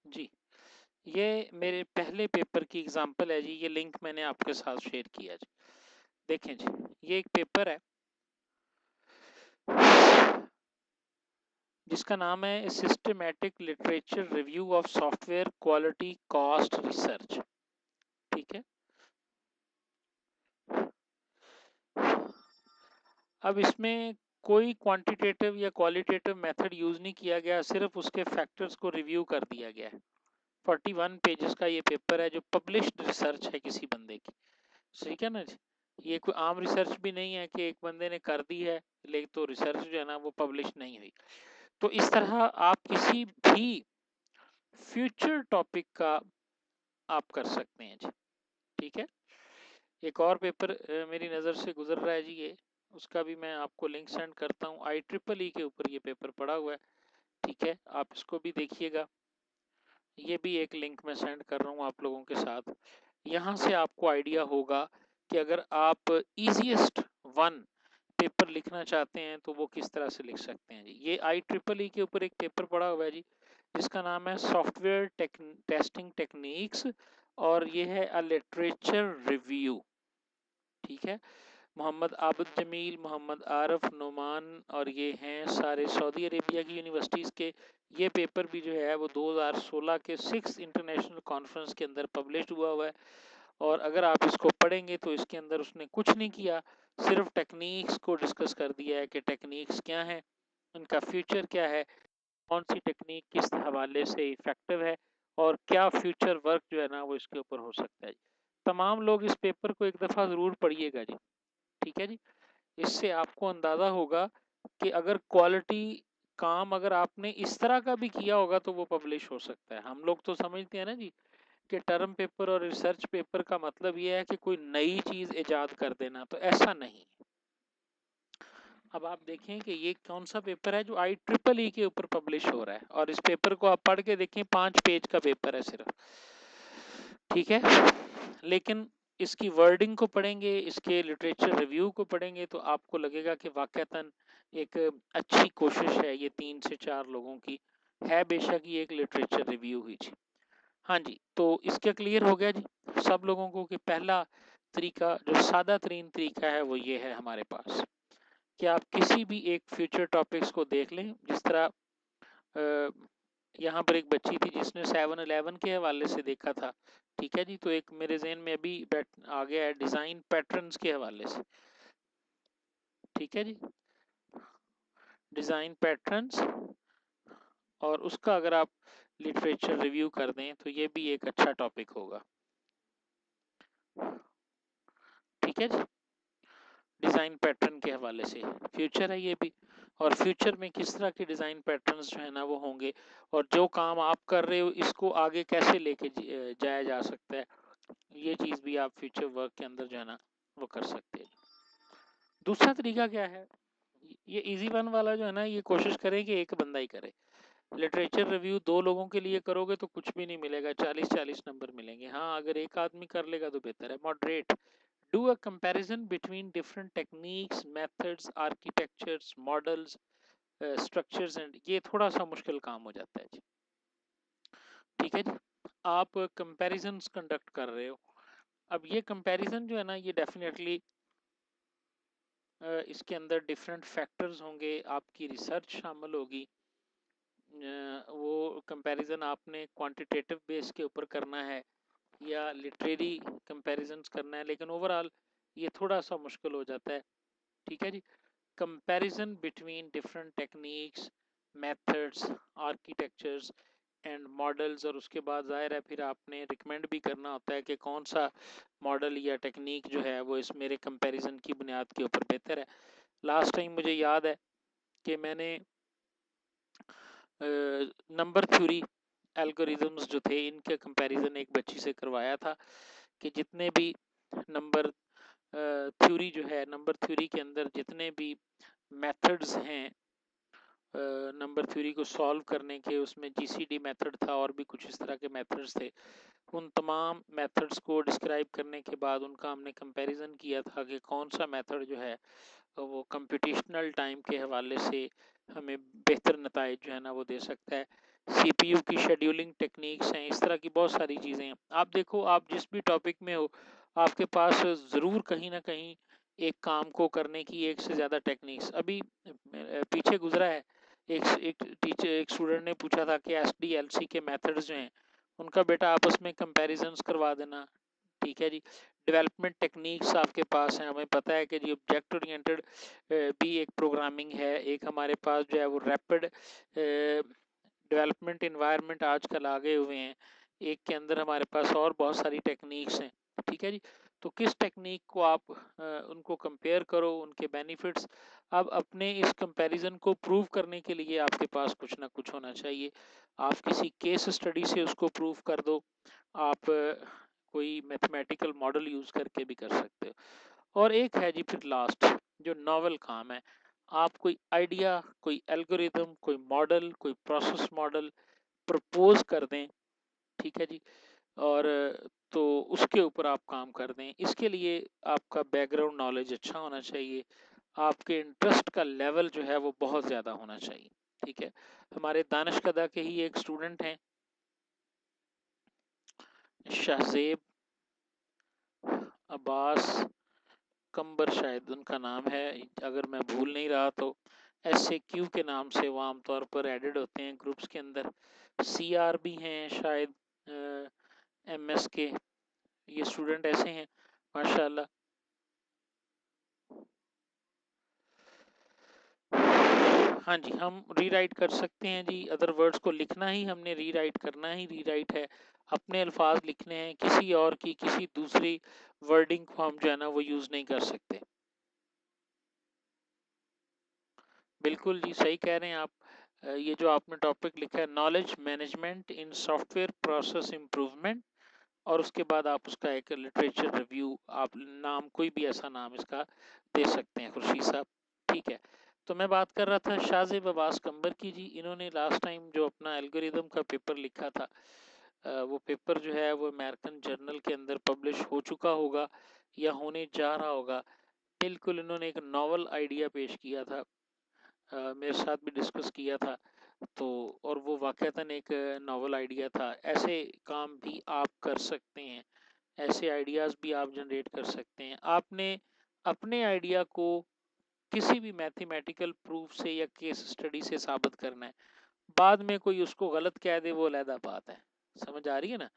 जी ये मेरे पहले पेपर की एग्जांपल है जी, ये लिंक मैंने आपके साथ शेयर किया जी। देखें जी, ये एक पेपर है जिसका नाम है systematic literature review of software quality cost research, ठीक है। अब इसमें कोई क्वांटिटेटिव या क्वालिटेटिव मेथड यूज नहीं किया गया, सिर्फ उसके फैक्टर्स को रिव्यू कर दिया गया है। 41 पेजेस का ये पेपर है जो पब्लिश्ड रिसर्च है किसी बंदे की, ठीक है ना जी। ये कोई आम रिसर्च भी नहीं है कि एक बंदे ने कर दी है, लेकिन तो रिसर्च जो है ना वो पब्लिश नहीं हुई। तो इस तरह आप किसी भी फ्यूचर टॉपिक का आप कर सकते हैं जी, ठीक है। एक और पेपर मेरी नज़र से गुजर रहा है जी, ये उसका भी मैं आपको लिंक सेंड करता हूँ, IEEE के ऊपर ये पेपर पड़ा हुआ है, ठीक है, आप इसको भी देखिएगा। ये भी एक लिंक मैं सेंड कर रहा हूँ आप लोगों के साथ। यहाँ से आपको आइडिया होगा कि अगर आप इजीएस्ट वन पेपर लिखना चाहते हैं तो वो किस तरह से लिख सकते हैं जी। ये IEEE के ऊपर एक पेपर पड़ा हुआ है जी, जिसका नाम है सॉफ्टवेयर टेस्टिंग टेक्निक्स, और ये है अ लिटरेचर रिव्यू, ठीक है। मोहम्मद आबिद जमील, मोहम्मद आरफ नोमान, और ये हैं सारे सऊदी अरेबिया की यूनिवर्सिटीज़ के। ये पेपर भी जो है वो 2016 के 6th इंटरनेशनल कॉन्फ्रेंस के अंदर पब्लिश हुआ है। और अगर आप इसको पढ़ेंगे तो इसके अंदर उसने कुछ नहीं किया, सिर्फ टेक्निक्स को डिस्कस कर दिया है कि टेक्निक्स क्या हैं, इनका फ्यूचर क्या है, कौन सी टेक्निक किस हवाले से इफेक्टिव है, और क्या फ्यूचर वर्क जो है ना वो इसके ऊपर हो सकता है। तमाम लोग इस पेपर को एक दफ़ा ज़रूर पढ़िएगा जी, ठीक है जी। इससे आपको अंदाज़ा होगा कि अगर क्वालिटी काम अगर आपने इस तरह का भी किया होगा तो वो पब्लिश हो सकता है। हम लोग तो समझते हैं ना जी कि टर्म पेपर और रिसर्च पेपर का मतलब ये है कि कोई नई चीज़ इजाद कर देना, तो ऐसा नहीं। अब आप देखें कि ये कौन सा पेपर है जो IEEE के ऊपर पब्लिश हो रहा है, और इस पेपर को आप पढ़ के देखें, 5 पेज का पेपर है सिर्फ, ठीक है। लेकिन इसकी वर्डिंग को पढ़ेंगे, इसके लिटरेचर रिव्यू को पढ़ेंगे तो आपको लगेगा कि वाकईतन एक अच्छी कोशिश है ये 3 से 4 लोगों की है, बेशक ये एक लिटरेचर रिव्यू हुई जी। हाँ जी, तो इसका क्लियर हो गया जी सब लोगों को कि पहला तरीका जो सादा तरीन तरीका है वो ये है हमारे पास कि आप किसी भी एक फ्यूचर टॉपिक्स को देख लें। जिस तरह यहाँ पर एक बच्ची थी जिसने 7-11 के हवाले से देखा था, ठीक है जी। तो एक मेरे जहन में अभी आ गया है डिज़ाइन पैटर्न्स के हवाले से, ठीक है जी। डिज़ाइन पैटर्न्स, और उसका अगर आप लिटरेचर रिव्यू कर दें तो ये भी एक अच्छा टॉपिक होगा, ठीक है जी। डिज़ाइन पैटर्न के हवाले से फ्यूचर है ये भी, और फ्यूचर में किस तरह के डिज़ाइन पैटर्न्स जो है ना वो होंगे, और जो काम आप कर रहे हो इसको आगे कैसे लेके जाया जा सकता है, ये चीज़ भी आप फ्यूचर वर्क के अंदर जो है ना वो कर सकते हैं। दूसरा तरीका क्या है, ये इजी वन वाला जो है ना, ये कोशिश करें कि एक बंदा ही करे। लिटरेचर रिव्यू 2 लोगों के लिए करोगे तो कुछ भी नहीं मिलेगा, 40-40 नंबर मिलेंगे। हाँ, अगर एक आदमी कर लेगा तो बेहतर है। Moderate, do a comparison between different techniques, methods, architectures, models, structures, and ये थोड़ा सा मुश्किल काम हो जाता है जी, ठीक है जी। आप comparisons कंडक्ट कर रहे हो, अब ये कंपैरिजन जो है ना ये डेफिनेटली इसके अंदर डिफरेंट फैक्टर्स होंगे, आपकी रिसर्च शामिल होगी। वो कंपैरिजन आपने क्वांटिटेटिव बेस के ऊपर करना है या लिटरेरी कंपैरिजंस करना है, लेकिन ओवरऑल ये थोड़ा सा मुश्किल हो जाता है। ठीक है जी। Comparison between different techniques, methods, architectures and models, और उसके बाद जाहिर है फिर आपने रिकमेंड भी करना होता है कि कौन सा मॉडल या टेक्निक जो है वो इस मेरे कंपैरिजन की बुनियाद के ऊपर बेहतर है। लास्ट टाइम मुझे याद है कि मैंने नंबर थ्योरी एल्गोरिदम्स जो थे इनके कंपैरिजन एक बच्ची से करवाया था कि जितने भी नंबर थ्योरी जो है, नंबर थ्योरी के अंदर जितने भी मेथड्स हैं नंबर थ्योरी को सॉल्व करने के, उसमें जीसीडी मेथड था और भी कुछ इस तरह के मेथड्स थे, उन तमाम मेथड्स को डिस्क्राइब करने के बाद उनका हमने कंपैरिजन किया था कि कौन सा मेथड जो है वो कंप्यूटेशनल टाइम के हवाले से हमें बेहतर नताइज जो है ना वो दे सकता है। सीपीयू की शेड्यूलिंग टेक्निक्स हैं, इस तरह की बहुत सारी चीज़ें हैं। आप देखो, आप जिस भी टॉपिक में हो आपके पास ज़रूर कहीं ना कहीं एक काम को करने की एक से ज़्यादा टेक्निक्स। अभी पीछे गुजरा है एक टीचर, एक स्टूडेंट ने पूछा था कि एसडीएलसी के मेथड्स जो हैं उनका बेटा आपस में कंपैरिजंस करवा देना। ठीक है जी। डेवलपमेंट टेक्निक्स आपके पास हैं, हमें पता है कि जी ऑब्जेक्ट ओरिएंटेड भी एक प्रोग्रामिंग है, एक हमारे पास जो है वो रैपिड डेवलपमेंट इन्वायरमेंट आजकल आगे हुए हैं, एक के अंदर हमारे पास और बहुत सारी टेक्निक्स हैं। ठीक है जी। तो किस टेक्निक को आप उनको कंपेयर करो, उनके बेनिफिट्स। अब अपने इस कंपैरिजन को प्रूव करने के लिए आपके पास कुछ ना कुछ होना चाहिए। आप किसी केस स्टडी से उसको प्रूव कर दो, आप कोई मैथमेटिकल मॉडल यूज करके भी कर सकते हो। और एक है जी फिर लास्ट जो नॉवल काम है, आप कोई आइडिया, कोई एल्गोरिदम, कोई मॉडल, कोई प्रोसेस मॉडल प्रपोज कर दें। ठीक है जी। और तो उसके ऊपर आप काम कर दें। इसके लिए आपका बैकग्राउंड नॉलेज अच्छा होना चाहिए, आपके इंटरेस्ट का लेवल जो है वो बहुत ज़्यादा होना चाहिए। ठीक है। हमारे दानिशकदा के ही एक स्टूडेंट हैं, शहजेब अब्बास कंबर शायद उनका नाम है, अगर मैं भूल नहीं रहा तो। SAQ के नाम से वो आमतौर पर एडेड होते हैं ग्रुप्स के अंदर। CR भी हैं शायद, MS के। ये स्टूडेंट ऐसे हैं माशाल्लाह। हाँ जी, हम रीराइट कर सकते हैं जी, अदर वर्ड्स को लिखना ही हमने रीराइट करना ही रीराइट है, अपने अल्फाज लिखने हैं, किसी और की किसी दूसरी वर्डिंग को हम जो है ना वो यूज़ नहीं कर सकते। बिल्कुल जी, सही कह रहे हैं आप। ये जो आपने टॉपिक लिखा है नॉलेज मैनेजमेंट इन सॉफ्टवेयर प्रोसेस इम्प्रूवमेंट, और उसके बाद आप उसका एक लिटरेचर रिव्यू, आप नाम कोई भी ऐसा नाम इसका दे सकते हैं खुर्शीद साहब। ठीक है। तो मैं बात कर रहा था शाहजेब अब्बास कंबर की जी। इन्होंने लास्ट टाइम जो अपना एल्गोरिदम का पेपर लिखा था, वो पेपर जो है वो अमेरिकन जर्नल के अंदर पब्लिश हो चुका होगा या होने जा रहा होगा। बिल्कुल इन्होंने एक नॉवल आइडिया पेश किया था, मेरे साथ भी डिस्कस किया था। तो और वो वाक़तन एक नॉवल आइडिया था। ऐसे काम भी आप कर सकते हैं, ऐसे आइडियाज़ भी आप जनरेट कर सकते हैं। आपने अपने आइडिया को किसी भी मैथमेटिकल प्रूफ से या केस स्टडी से साबित करना है। बाद में कोई उसको गलत कह दे वो अलहदा बात है। समझ आ रही है ना?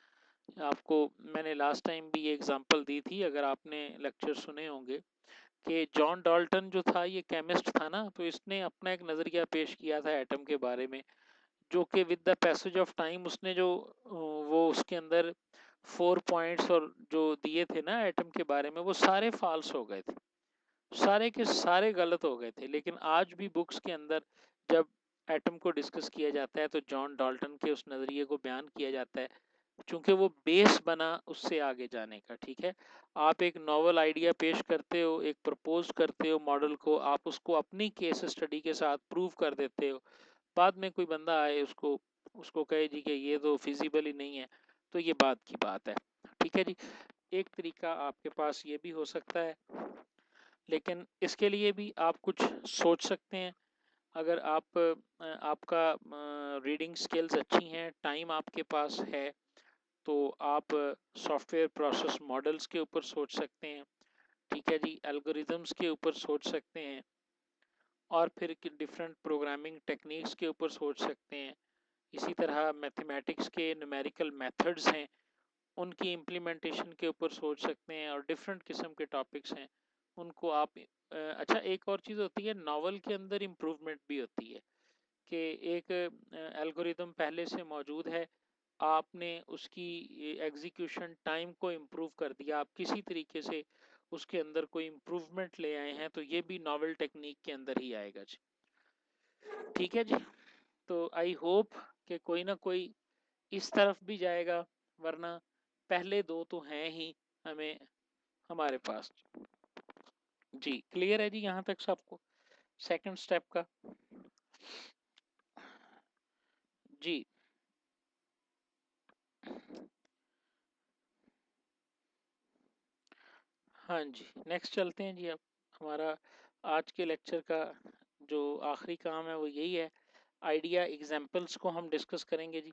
आपको मैंने लास्ट टाइम भी ये एग्जांपल दी थी, अगर आपने लेक्चर सुने होंगे, कि जॉन डाल्टन जो था ये केमिस्ट था ना, तो इसने अपना एक नज़रिया पेश किया था एटम के बारे में, जो कि with the passage of time उसने जो वो उसके अंदर 4 पॉइंट्स और जो दिए थे ना एटम के बारे में, वो सारे फॉल्स हो गए थे, सारे के सारे गलत हो गए थे। लेकिन आज भी बुक्स के अंदर जब एटम को डिस्कस किया जाता है तो जॉन डाल्टन के उस नज़रिए को बयान किया जाता है, चूंकि वो बेस बना उससे आगे जाने का। ठीक है। आप एक नॉवल आइडिया पेश करते हो, एक प्रपोज करते हो मॉडल को, आप उसको अपनी केस स्टडी के साथ प्रूव कर देते हो, बाद में कोई बंदा आए उसको उसको कहे जी कि ये तो फिजिबल ही नहीं है, तो ये बात की बात है। ठीक है जी। एक तरीका आपके पास ये भी हो सकता है, लेकिन इसके लिए भी आप कुछ सोच सकते हैं। अगर आपका रीडिंग स्किल्स अच्छी हैं, टाइम आपके पास है, तो आप सॉफ्टवेयर प्रोसेस मॉडल्स के ऊपर सोच सकते हैं। ठीक है जी, एल्गोरिदम्स के ऊपर सोच सकते हैं, और फिर डिफरेंट प्रोग्रामिंग टेक्निक्स के ऊपर सोच सकते हैं। इसी तरह मैथमेटिक्स के न्यूमेरिकल मेथड्स हैं, उनकी इम्प्लीमेंटेशन के ऊपर सोच सकते हैं, और डिफरेंट किस्म के टॉपिक्स हैं उनको आप अच्छा, एक और चीज़ होती है, नावल के अंदर इम्प्रूवमेंट भी होती है कि एक एल्गोरिदम पहले से मौजूद है, आपने उसकी एग्जीक्यूशन टाइम को इम्प्रूव कर दिया, आप किसी तरीके से उसके अंदर कोई इम्प्रूवमेंट ले आए हैं, तो ये भी नॉवल टेक्निक के अंदर ही आएगा जी। ठीक है जी, तो आई होप कि कोई ना कोई इस तरफ भी जाएगा, वरना पहले दो तो हैं ही हमें हमारे पास। जी क्लियर है जी यहाँ तक सबको सेकंड स्टेप का? जी हाँ जी, नेक्स्ट चलते हैं जी। अब हमारा आज के लेक्चर का जो आखिरी काम है वो यही है, आइडिया एग्जाम्पल्स को हम डिस्कस करेंगे जी,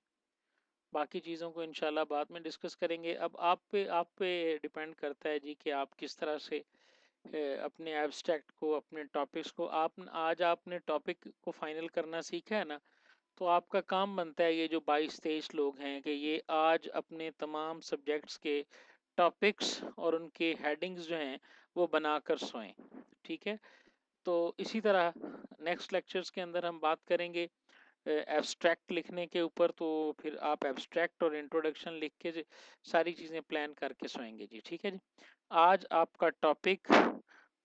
बाकी चीज़ों को इंशाल्लाह बाद में डिस्कस करेंगे। अब आप पे डिपेंड करता है जी कि आप किस तरह से अपने एब्स्ट्रैक्ट को, अपने टॉपिक्स को, आप आज आपने टॉपिक को फाइनल करना सीखा है ना, तो आपका काम बनता है, ये जो 22-23 लोग हैं, कि ये आज अपने तमाम सब्जेक्ट्स के टॉपिक्स और उनके हेडिंग्स जो हैं वो बनाकर सोएं। ठीक है, तो इसी तरह नेक्स्ट लेक्चर्स के अंदर हम बात करेंगे एब्स्ट्रैक्ट लिखने के ऊपर, तो फिर आप एब्स्ट्रैक्ट और इंट्रोडक्शन लिख के सारी चीज़ें प्लान करके सोएंगे जी। ठीक है जी, आज आपका टॉपिक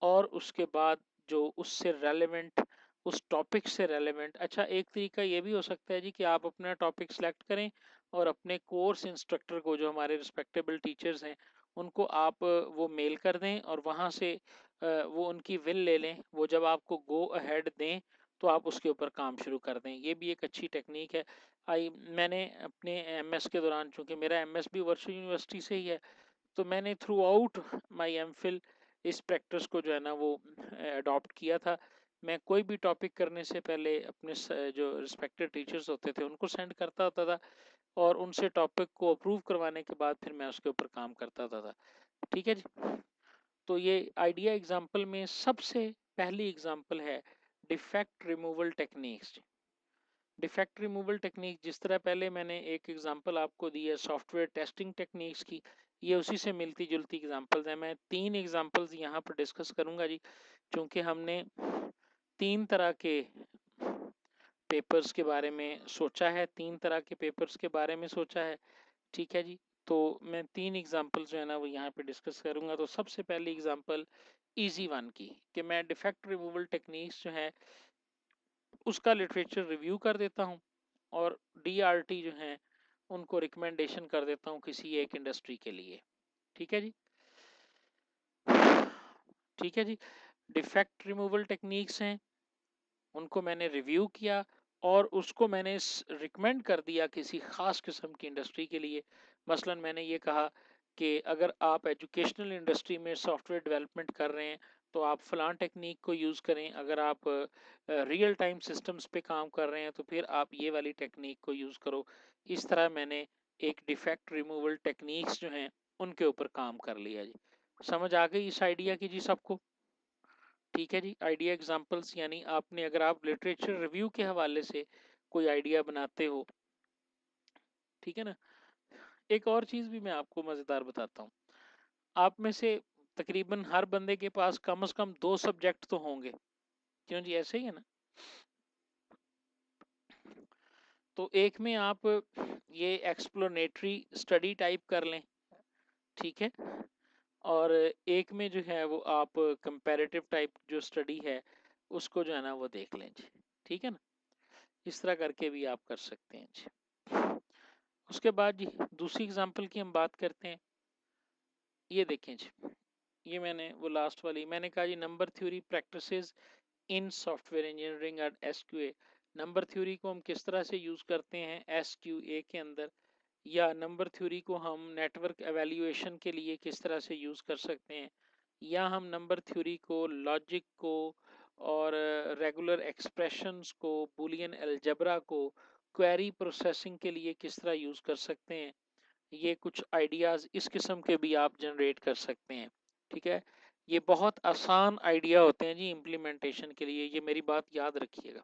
और उसके बाद जो उससे रेलेवेंट, उस टॉपिक से रेलेवेंट, अच्छा एक तरीका ये भी हो सकता है जी कि आप अपना टॉपिक सेलेक्ट करें और अपने कोर्स इंस्ट्रक्टर को, जो हमारे रिस्पेक्टेबल टीचर्स हैं, उनको आप वो मेल कर दें, और वहाँ से वो उनकी विल ले लें। वो जब आपको गो अहेड दें तो आप उसके ऊपर काम शुरू कर दें। ये भी एक अच्छी टेक्निक है। मैंने अपने एमएस के दौरान, चूंकि मेरा एमएस भी वर्चुअल यूनिवर्सिटी से ही है, तो मैंने थ्रू आउट माई एमफिल इस प्रैक्टिस को जो है ना वो अडॉप्ट किया था। मैं कोई भी टॉपिक करने से पहले अपने जो रिस्पेक्टेड टीचर्स होते थे उनको सेंड करता होता था, और उनसे टॉपिक को अप्रूव करवाने के बाद फिर मैं उसके ऊपर काम करता होता था। ठीक है जी, तो ये आइडिया एग्जाम्पल में सबसे पहली एग्जाम्पल है defect removal techniques. Defect removal technique, जिस तरह पहले मैंने एक एग्जांपल आपको दी है सॉफ्टवेयर टेस्टिंग टेक्निक्स की, ये उसी से मिलती जुलती एग्जांपल्स हैं। मैं 3 एग्जांपल्स यहाँ पर डिस्कस करूंगा जी, क्योंकि हमने 3 तरह के पेपर्स के बारे में सोचा है, 3 तरह के पेपर्स के बारे में सोचा है। ठीक है जी, तो मैं 3 एग्जांपल्स जो है ना वो यहाँ पे डिस्कस करूंगा। तो सबसे पहली एग्जांपल इजी वन की, कि मैं डिफेक्ट रिमूवल टेक्निक्स जो है उसका लिटरेचर रिव्यू कर देता हूँ, और डीआरटी जो है उनको रिकमेंडेशन कर देता हूँ किसी एक इंडस्ट्री के लिए। ठीक है जी, ठीक है जी, डिफेक्ट रिमूवल टेक्निक्स हैं, उनको मैंने रिव्यू किया और उसको मैंने रिकमेंड कर दिया किसी खास किस्म की इंडस्ट्री के लिए। मसलन मैंने ये कहा कि अगर आप एजुकेशनल इंडस्ट्री में सॉफ्टवेयर डेवलपमेंट कर रहे हैं तो आप फलां टेक्निक को यूज़ करें, अगर आप रियल टाइम सिस्टम्स पे काम कर रहे हैं तो फिर आप ये वाली टेक्निक को यूज़ करो। इस तरह मैंने एक डिफेक्ट रिमूवल टेक्निक्स जो हैं उनके ऊपर काम कर लिया जी। समझ आ गई इस आइडिया की जी सबको? ठीक है जी, आइडिया एग्जांपल्स यानी आपने, अगर आप लिटरेचर रिव्यू के हवाले से कोई आइडिया बनाते हो, ठीक है ना। एक और चीज भी मैं आपको मजेदार बताता हूँ, आप में से तकरीबन हर बंदे के पास कम से कम 2 सब्जेक्ट तो होंगे, क्यों जी, ऐसे ही है ना। तो एक में आप ये एक्सप्लोनेटरी स्टडी टाइप कर लें, ठीक है, और एक में जो है वो आप कंपैरेटिव टाइप जो स्टडी है उसको जो है ना वो देख लें जी। ठीक है ना, इस तरह करके भी आप कर सकते हैं जी। उसके बाद जी दूसरी एग्जांपल की हम बात करते हैं। ये देखें जी, ये मैंने वो लास्ट वाली मैंने कहा जी, number theory practices in software engineering and SQA. Number theory को हम किस तरह से यूज करते हैं एसक्यूए के अंदर, या नंबर थ्योरी को हम नेटवर्क एवेल्यूएशन के लिए किस तरह से यूज कर सकते हैं, या हम नंबर थ्योरी को, लॉजिक को, और रेगुलर एक्सप्रेशंस को, बुलियन अलजेब्रा को क्वेरी प्रोसेसिंग के लिए किस तरह यूज कर सकते हैं। ये कुछ आइडियाज इस किस्म के भी आप जनरेट कर सकते हैं। ठीक है, ये बहुत आसान आइडिया होते हैं जी इम्प्लीमेंटेशन के लिए, ये मेरी बात याद रखिएगा।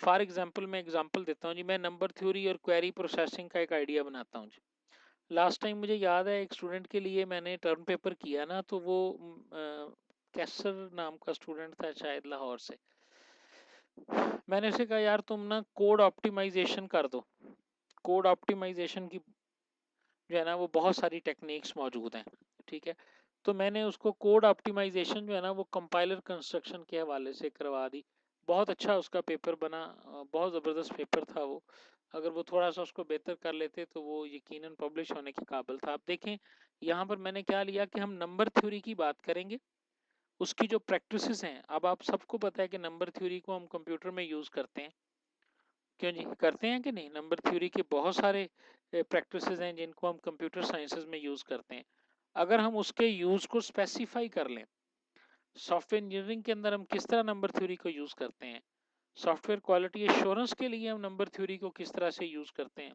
फॉर एग्जांपल मैं एग्जांपल देता हूँ जी, मैं नंबर थ्योरी और क्वेरी प्रोसेसिंग का एक आइडिया बनाता हूँ जी। लास्ट टाइम मुझे याद है एक स्टूडेंट के लिए मैंने टर्म पेपर किया ना, तो वो कैसर नाम का स्टूडेंट था शायद लाहौर से। मैंने उसे कहा यार तुम ना कोड ऑप्टिमाइजेशन कर दो। कोड ऑप्टिमाइजेशन की जो है ना वो बहुत सारी टेक्निक्स मौजूद हैं, ठीक है। तो मैंने उसको कोड ऑप्टिमाइजेशन जो है ना वो कंपाइलर कंस्ट्रक्शन के हवाले से करवा दी। बहुत अच्छा उसका पेपर बना, बहुत ज़बरदस्त पेपर था वो। अगर वो थोड़ा सा उसको बेहतर कर लेते तो वो यकीनन पब्लिश होने के काबिल था। आप देखें यहाँ पर मैंने क्या लिया कि हम नंबर थ्योरी की बात करेंगे, उसकी जो प्रैक्टिसेस हैं। अब आप सबको पता है कि नंबर थ्योरी को हम कंप्यूटर में यूज़ करते हैं, क्यों जी, करते हैं कि नहीं। नंबर थ्योरी के बहुत सारे प्रैक्टिसेस हैं जिनको हम कंप्यूटर साइंसेज में यूज़ करते हैं। अगर हम उसके यूज़ को स्पेसिफाई कर लें, सॉफ्टवेयर इंजीनियरिंग के अंदर हम किस तरह नंबर थ्योरी को यूज़ करते हैं, सॉफ्टवेयर क्वालिटी एश्योरेंस के लिए हम नंबर थ्योरी को किस तरह से यूज़ करते हैं,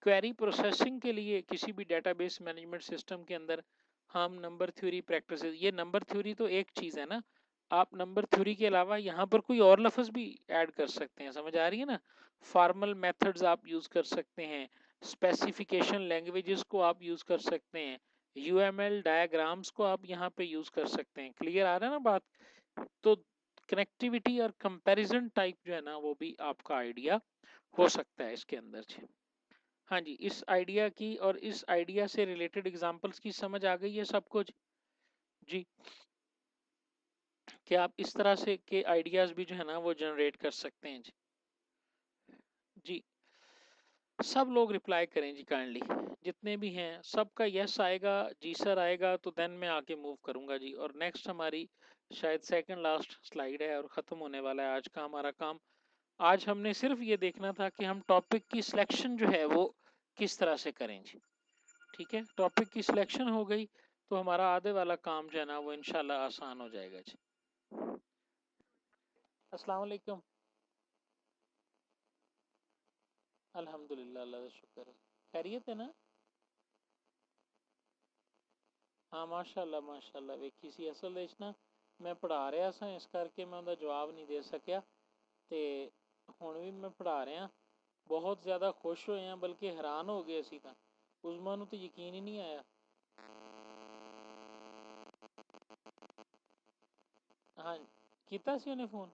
क्वेरी प्रोसेसिंग के लिए किसी भी डेटाबेस मैनेजमेंट सिस्टम के अंदर हम नंबर थ्योरी प्रैक्टिसेस, ये नंबर थ्योरी तो एक चीज़ है ना, आप नंबर थ्योरी के अलावा यहाँ पर कोई और लफ्ज़ भी ऐड कर सकते हैं, समझ आ रही है ना। फॉर्मल मेथड्स आप यूज़ कर सकते हैं, स्पेसिफिकेशन लैंग्वेजेस को आप यूज़ कर सकते हैं, यूएमएल डायग्राम्स को आप यहाँ पे यूज़ कर सकते हैं। क्लियर आ रहा है ना बात। तो कनेक्टिविटी और कंपैरिजन टाइप जो है ना वो भी आपका आइडिया हो सकता है इसके अंदर जी। हाँ जी, इस आइडिया की और इस आइडिया से रिलेटेड एग्जांपल्स की समझ आ गई है सबको जी। कि आप इस तरह से के आइडियाज भी जो है ना वो जनरेट कर सकते हैं जी। जी सब लोग रिप्लाई करें जी काइंडली, जितने भी हैं सबका यस आएगा, जी सर आएगा तो देन मैं आके मूव करूंगा जी। और नेक्स्ट हमारी शायद सेकंड लास्ट स्लाइड है और ख़त्म होने वाला है आज का हमारा काम। आज हमने सिर्फ ये देखना था कि हम टॉपिक की सिलेक्शन जो है वो किस तरह से करें जी। ठीक है, टॉपिक की सिलेक्शन हो गई तो हमारा आधे वाला काम जो है ना वो इंशाल्लाह आसान हो जाएगा जी। अस्सलाम वालेकुम। अल्हम्दुलिल्लाह, अल्लाह का शुक्र है। खैरियत है ना। हाँ माशाल्लाह माशाल्लाह। ਵੇਖੀ ਸੀ ਅਸਲ ਵਿੱਚ ਨਾ ਮੈਂ ਪੜ੍ਹਾ ਰਿਹਾ ਸਾਂ, ਇਸ ਕਰਕੇ ਮੈਂ ਉਹਦਾ ਜਵਾਬ ਨਹੀਂ ਦੇ ਸਕਿਆ ਤੇ ਹੁਣ ਵੀ ਮੈਂ ਪੜ੍ਹਾ ਰਿਹਾ। ਬਹੁਤ ਜ਼ਿਆਦਾ ਖੁਸ਼ ਹੋਏ ਆ, ਬਲਕਿ ਹੈਰਾਨ ਹੋ ਗਏ ਅਸੀਂ ਤਾਂ। ਉਜ਼ਮਾ ਨੂੰ ਤਾਂ ਯਕੀਨ ਹੀ ਨਹੀਂ ਆਇਆ। ਹਾਂ ਕੀਤਾ ਸੀ ਉਹਨੇ ਫੋਨ।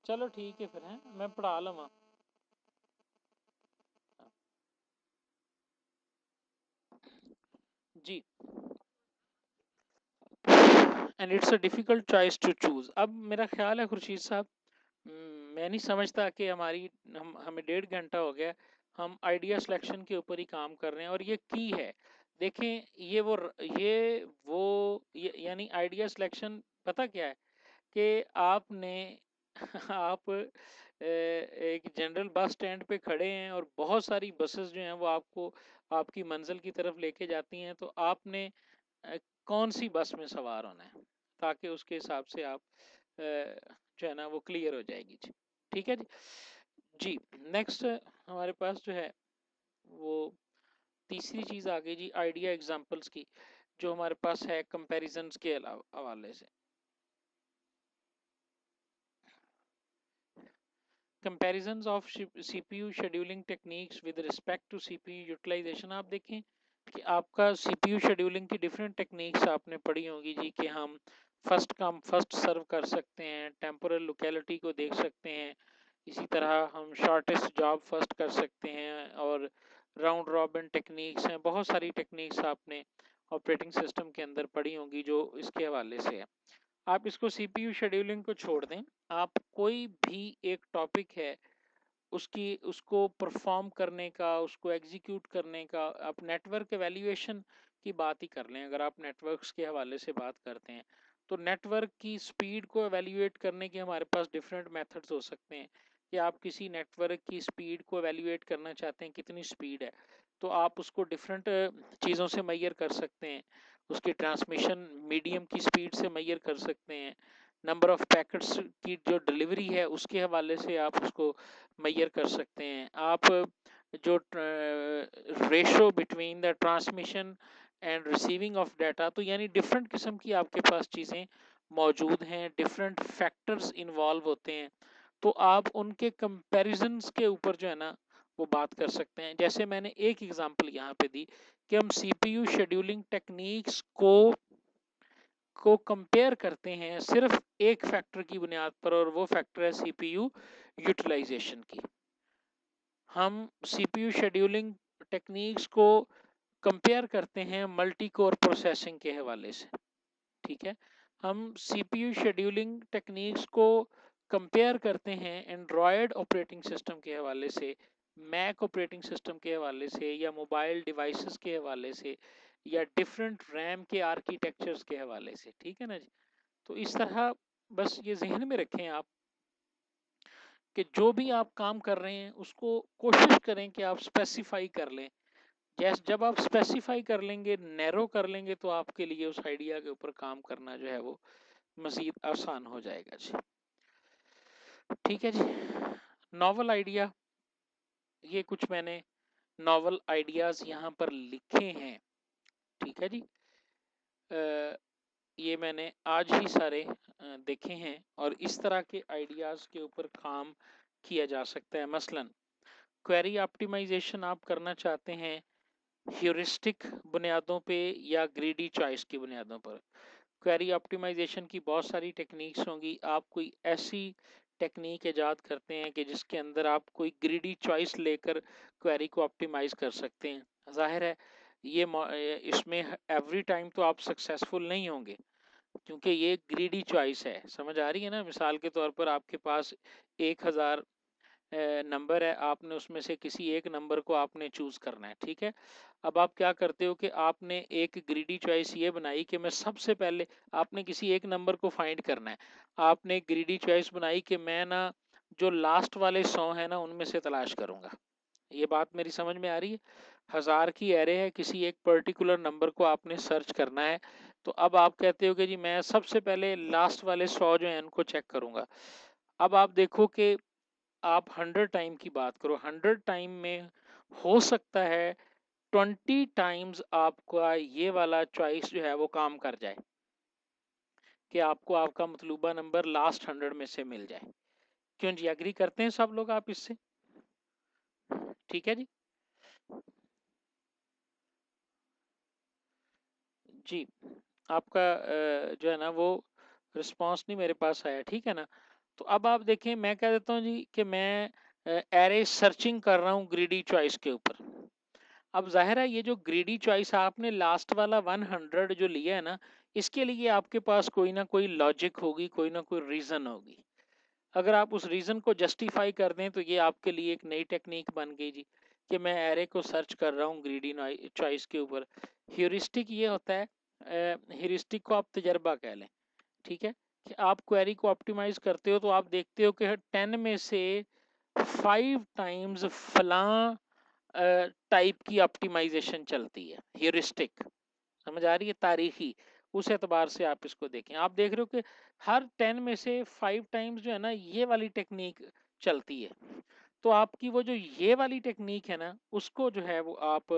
ਚਲੋ ਠੀਕ ਹੈ ਫਿਰ, ਹੈ ਮੈਂ ਪੜ੍ਹਾ ਲਵਾਂ। जी and it's a difficult choice to choose. अब मेरा ख्याल है खुर्शीद साहब, मैं नहीं समझता कि हमें 1.5 घंटा हो गया, हम आइडिया सिलेक्शन के ऊपर ही काम कर रहे हैं और ये की है। देखें यानी आइडिया सिलेक्शन पता क्या है कि आपने आप एक जनरल बस स्टैंड पे खड़े हैं और बहुत सारी बसेस जो हैं वो आपको आपकी मंजिल की तरफ लेके जाती हैं, तो आपने कौन सी बस में सवार होना है, ताकि उसके हिसाब से आप जो है ना वो क्लियर हो जाएगी जी। ठीक है जी। जी नेक्स्ट हमारे पास जो है वो तीसरी चीज़ आ गई जी, आइडिया एग्जांपल्स की, जो हमारे पास है कंपैरिजंस के हवाले से। Comparisons of CPU scheduling techniques with respect to CPU utilization. आप देखें कि आपका सीपीयू शेड्यूलिंग की डिफरेंट टेक्निक्स आपने पढ़ी होंगी जी, कि हम फर्स्ट कम फर्स्ट सर्व कर सकते हैं, टेम्पोरल लोकेलिटी को देख सकते हैं, इसी तरह हम शॉर्टेस्ट जॉब फर्स्ट कर सकते हैं, और राउंड रॉबिन टेक्निक्स हैं। बहुत सारी टेक्निक्स आपने ऑपरेटिंग सिस्टम के अंदर पढ़ी होंगी जो इसके हवाले से है। आप इसको सीपीयू शेड्यूलिंग को छोड़ दें, आप कोई भी एक टॉपिक है उसकी उसको परफॉर्म करने का, उसको एग्जीक्यूट करने का, आप नेटवर्क एवेल्यूएशन की बात ही कर लें। अगर आप नेटवर्क्स के हवाले से बात करते हैं तो नेटवर्क की स्पीड को एवेल्यूएट करने के हमारे पास डिफरेंट मेथड्स हो सकते हैं। कि आप किसी नेटवर्क की स्पीड को एवेल्यूएट करना चाहते हैं, कितनी स्पीड है, तो आप उसको डिफरेंट चीज़ों से मैयर कर सकते हैं। उसकी ट्रांसमिशन मीडियम की स्पीड से मैयर कर सकते हैं, नंबर ऑफ पैकेट्स की जो डिलीवरी है उसके हवाले से आप उसको मैयर कर सकते हैं। आप जो ratio between the transmission and receiving of data. तो यानी डिफरेंट किस्म की आपके पास चीज़ें मौजूद हैं, डिफरेंट फैक्टर्स इन्वॉल्व होते हैं, तो आप उनके कंपैरिजन्स के ऊपर जो है ना वो बात कर सकते हैं। जैसे मैंने एक एग्जांपल यहाँ पे दी कि हम सीपीयू शेड्यूलिंग टेक्निक्स को कंपेयर करते हैं सिर्फ एक फैक्टर की बुनियाद पर, और वो फैक्टर है सीपीयू यूटिलाइजेशन की। हम सीपीयू शेड्यूलिंग टेक्निक्स को कंपेयर करते हैं मल्टी कोर प्रोसेसिंग के हवाले से, ठीक है। हम सीपीयू शेड्यूलिंग टेक्निक्स को कंपेयर करते हैं एंड्रॉयड ऑपरेटिंग सिस्टम के हवाले से, मैक ऑपरेटिंग सिस्टम के हवाले से, या मोबाइल डिवाइसेस के हवाले से, या डिफरेंट रैम के आर्किटेक्चर्स के हवाले से, ठीक है ना जी। तो इस तरह बस ये जहन में रखें आप कि जो भी आप काम कर रहे हैं उसको कोशिश करें कि आप स्पेसिफाई कर लें। जैसे जब आप स्पेसिफाई कर लेंगे, नैरो कर लेंगे, तो आपके लिए उस आइडिया के ऊपर काम करना जो है वो मजीद आसान हो जाएगा जी। ठीक है जी। नॉवल आइडिया, ये कुछ मैंने नॉवल आइडियाज यहाँ पर लिखे हैं, ठीक है जी। ये मैंने आज ही सारे देखे हैं, और इस तरह के आइडियाज के ऊपर काम किया जा सकता है। मसलन क्वेरी ऑप्टिमाइजेशन आप करना चाहते हैं ह्यूरिस्टिक बुनियादों पे या ग्रीडी चॉइस की बुनियादों पर। क्वेरी ऑप्टिमाइजेशन की बहुत सारी टेक्निक्स होंगी। आप कोई ऐसी टेक्निक ईजाद करते हैं कि जिसके अंदर आप कोई ग्रीडी चॉइस लेकर क्वेरी को ऑप्टिमाइज कर सकते हैं। जाहिर है ये इसमें एवरी टाइम तो आप सक्सेसफुल नहीं होंगे, क्योंकि ये ग्रीडी चॉइस है। समझ आ रही है ना? मिसाल के तौर पर आपके पास 1000 नंबर है, आपने उसमें से किसी एक नंबर को आपने चूज करना है, ठीक है। अब आप क्या करते हो कि आपने एक ग्रीडी चॉइस ये बनाई कि मैं सबसे पहले, आपने किसी एक नंबर को फाइंड करना है, आपने एक ग्रीडी चॉइस बनाई कि मैं ना जो लास्ट वाले 100 है ना उनमें से तलाश करूंगा। ये बात मेरी समझ में आ रही है? 1000 की एरे है, किसी एक पर्टिकुलर नंबर को आपने सर्च करना है, तो अब आप कहते हो कि जी मैं सबसे पहले लास्ट वाले 100 जो है उनको चेक करूंगा। अब आप देखो कि आप 100 टाइम की बात करो, 100 टाइम में हो सकता है 20 टाइम्स आपका ये वाला चॉइस जो है वो काम कर जाए कि आपको आपका मतलूबा नंबर लास्ट 100 में से मिल जाए। क्यों जी, एग्री करते हैं सब लोग आप इससे? ठीक है जी। जी, आपका जो है ना वो रिस्पांस नहीं मेरे पास आया, ठीक है ना। तो अब आप देखें, मैं कह देता हूँ जी कि मैं एरे सर्चिंग कर रहा हूँ ग्रीडी चॉइस के ऊपर। अब जाहिर है ये जो ग्रीडी चॉइस आपने लास्ट वाला 100 जो लिया है ना, इसके लिए आपके पास कोई ना कोई लॉजिक होगी, कोई ना कोई रीजन होगी। अगर आप उस रीजन को जस्टिफाई कर दें तो ये आपके लिए एक नई टेक्निक बन गई जी कि मैं एरे को सर्च कर रहा हूँ ग्रीडी चॉइस के ऊपर। ह्यूरिस्टिक ये होता है, ह्यूरिस्टिक को आप तजर्बा कह लें, ठीक है, कि आप क्वेरी को ऑप्टिमाइज करते हो तो आप देखते हो कि 10 में से 5 टाइम्स फलां टाइप की ऑप्टिमाइजेशन चलती है, ह्यूरिस्टिक। समझ आ रही है? तारीखी उस एतबार से आप इसको देखें, आप देख रहे हो कि हर 10 में से 5 टाइम्स जो है ना ये वाली टेक्निक चलती है। तो आपकी वो जो ये वाली टेक्निक है ना उसको जो है वो आप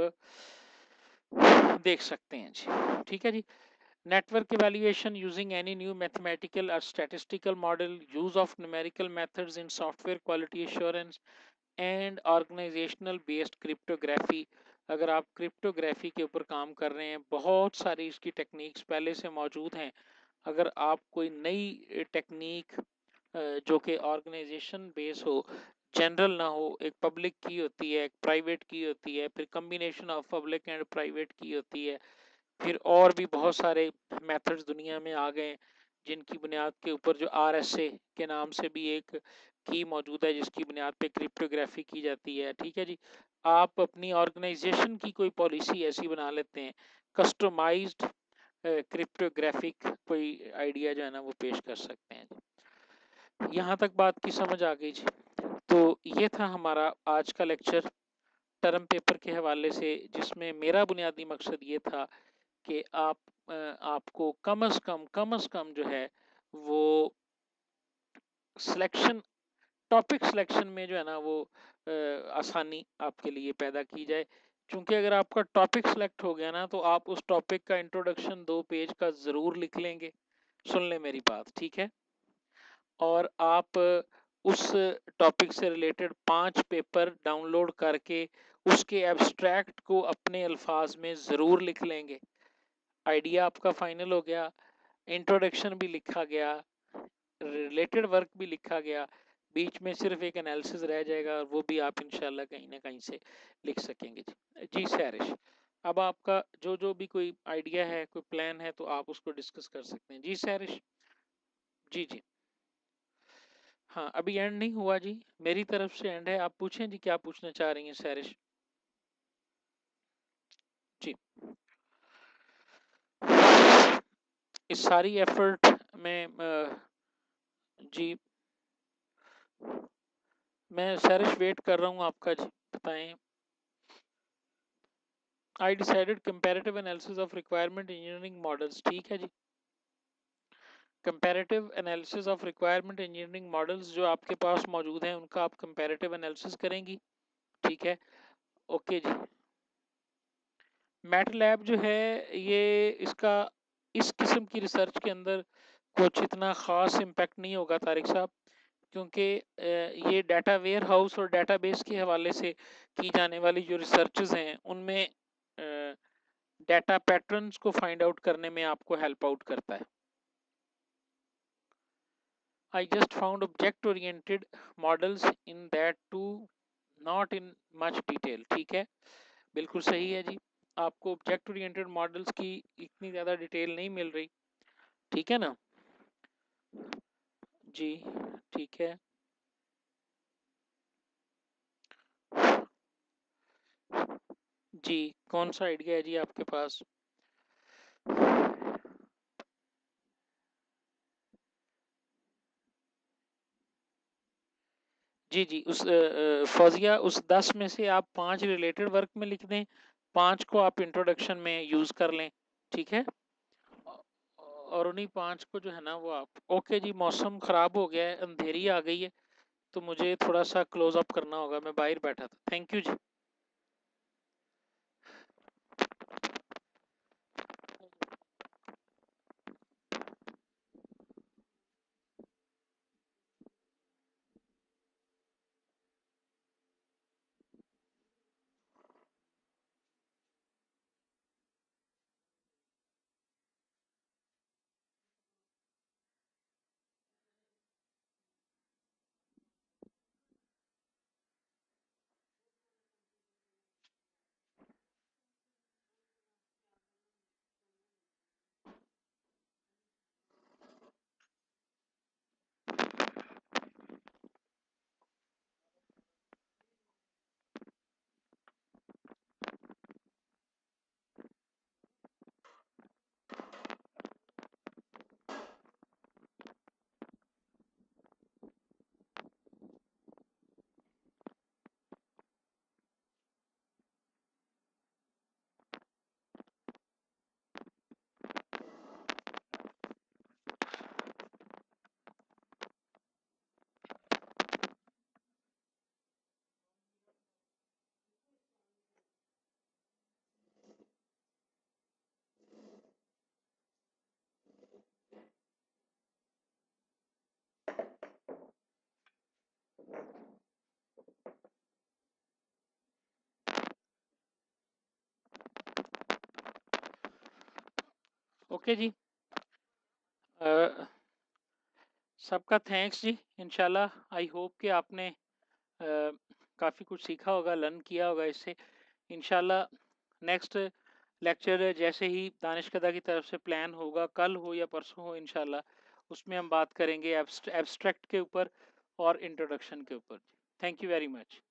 देख सकते हैं जी। ठीक है जी। Network evaluation using any new mathematical or statistical model, use of numerical methods in software quality assurance and organizational based cryptography। अगर आप क्रिप्टोग्राफी के ऊपर काम कर रहे हैं, बहुत सारी इसकी टेक्निक्स पहले से मौजूद हैं। अगर आप कोई नई टेक्निक जो कि ऑर्गेनाइजेशन बेस हो, जनरल ना हो, एक पब्लिक की होती है, एक प्राइवेट की होती है, फिर combination of public and private की होती है, फिर और भी बहुत सारे मेथड्स दुनिया में आ गए जिनकी बुनियाद के ऊपर जो RSA के नाम से भी एक की मौजूद है जिसकी बुनियाद पे क्रिप्टोग्राफी की जाती है। ठीक है जी। आप अपनी ऑर्गेनाइजेशन की कोई पॉलिसी ऐसी बना लेते हैं, कस्टमाइज्ड क्रिप्टोग्राफिक कोई आइडिया जो है ना वो पेश कर सकते हैं। यहाँ तक बात की समझ आ गई जी। तो ये था हमारा आज का लेक्चर टर्म पेपर के हवाले से, जिसमें मेरा बुनियादी मकसद ये था कि आपको कम अज कम जो है वो सिलेक्शन, टॉपिक सिलेक्शन में जो है ना वो आसानी आपके लिए पैदा की जाए। क्योंकि अगर आपका टॉपिक सिलेक्ट हो गया ना तो आप उस टॉपिक का इंट्रोडक्शन 2 पेज का ज़रूर लिख लेंगे। सुन ले मेरी बात, ठीक है। और आप उस टॉपिक से रिलेटेड 5 पेपर डाउनलोड करके उसके एब्स्ट्रैक्ट को अपने अल्फाज में ज़रूर लिख लेंगे। आइडिया आपका फाइनल हो गया, इंट्रोडक्शन भी लिखा गया, रिलेटेड वर्क भी लिखा गया, बीच में सिर्फ एक एनालिसिस रह जाएगा और वो भी आप इंशाल्लाह कहीं ना कहीं से लिख सकेंगे। जी सैरिश, अब आपका जो जो भी कोई आइडिया है, कोई प्लान है, तो आप उसको डिस्कस कर सकते हैं। जी सैरिश। जी जी हाँ, अभी एंड नहीं हुआ जी, मेरी तरफ से एंड है। आप पूछें जी, क्या पूछना चाह रही हैं सैरिश जी। इस सारी एफर्ट में जी मैं सैरिश वेट कर रहा हूँ आपका जी, बताएं। I decided comparative analysis of requirement engineering models, ठीक है जी। Comparative analysis of requirement engineering models जो आपके पास मौजूद हैं उनका आप कंपैरेटिव एनालिसिस करेंगी, ठीक है। ओके जी। मैटलैब जो है ये इसका इस किस्म की रिसर्च के अंदर कुछ इतना ख़ास इम्पैक्ट नहीं होगा तारिक साहब, क्योंकि ये डाटा वेयर हाउस और डाटाबेस के हवाले से की जाने वाली जो रिसर्चेज हैं उनमें डाटा पैटर्न्स को फाइंड आउट करने में आपको हेल्प आउट करता है। I just found object oriented models in that too, not in much detail, ठीक है, बिल्कुल सही है जी। आपको ऑब्जेक्ट ओरिएंटेड मॉडल्स की इतनी ज़्यादा डिटेल नहीं मिल रही, ठीक है ना जी। ठीक है जी, कौन सा आइडिया है जी आपके पास? जी जी, उस फौजिया उस 10 में से आप 5 रिलेटेड वर्क में लिख दें, 5 को आप इंट्रोडक्शन में यूज़ कर लें, ठीक है। और उन्हीं 5 को जो है ना वो आप, ओके जी। मौसम ख़राब हो गया है, अंधेरी आ गई है, तो मुझे थोड़ा सा क्लोज अप करना होगा, मैं बाहर बैठा था। थैंक यू जी। ओके जी, सबका थैंक्स जी। इंशाल्लाह आई होप कि आपने काफ़ी कुछ सीखा होगा, लर्न किया होगा इससे। इंशाल्लाह नेक्स्ट लेक्चर जैसे ही दानिशकदा की तरफ से प्लान होगा, कल हो या परसों हो इंशाल्लाह, उसमें हम बात करेंगे एब्स्ट्रैक्ट के ऊपर और इंट्रोडक्शन के ऊपर। Thank you very much.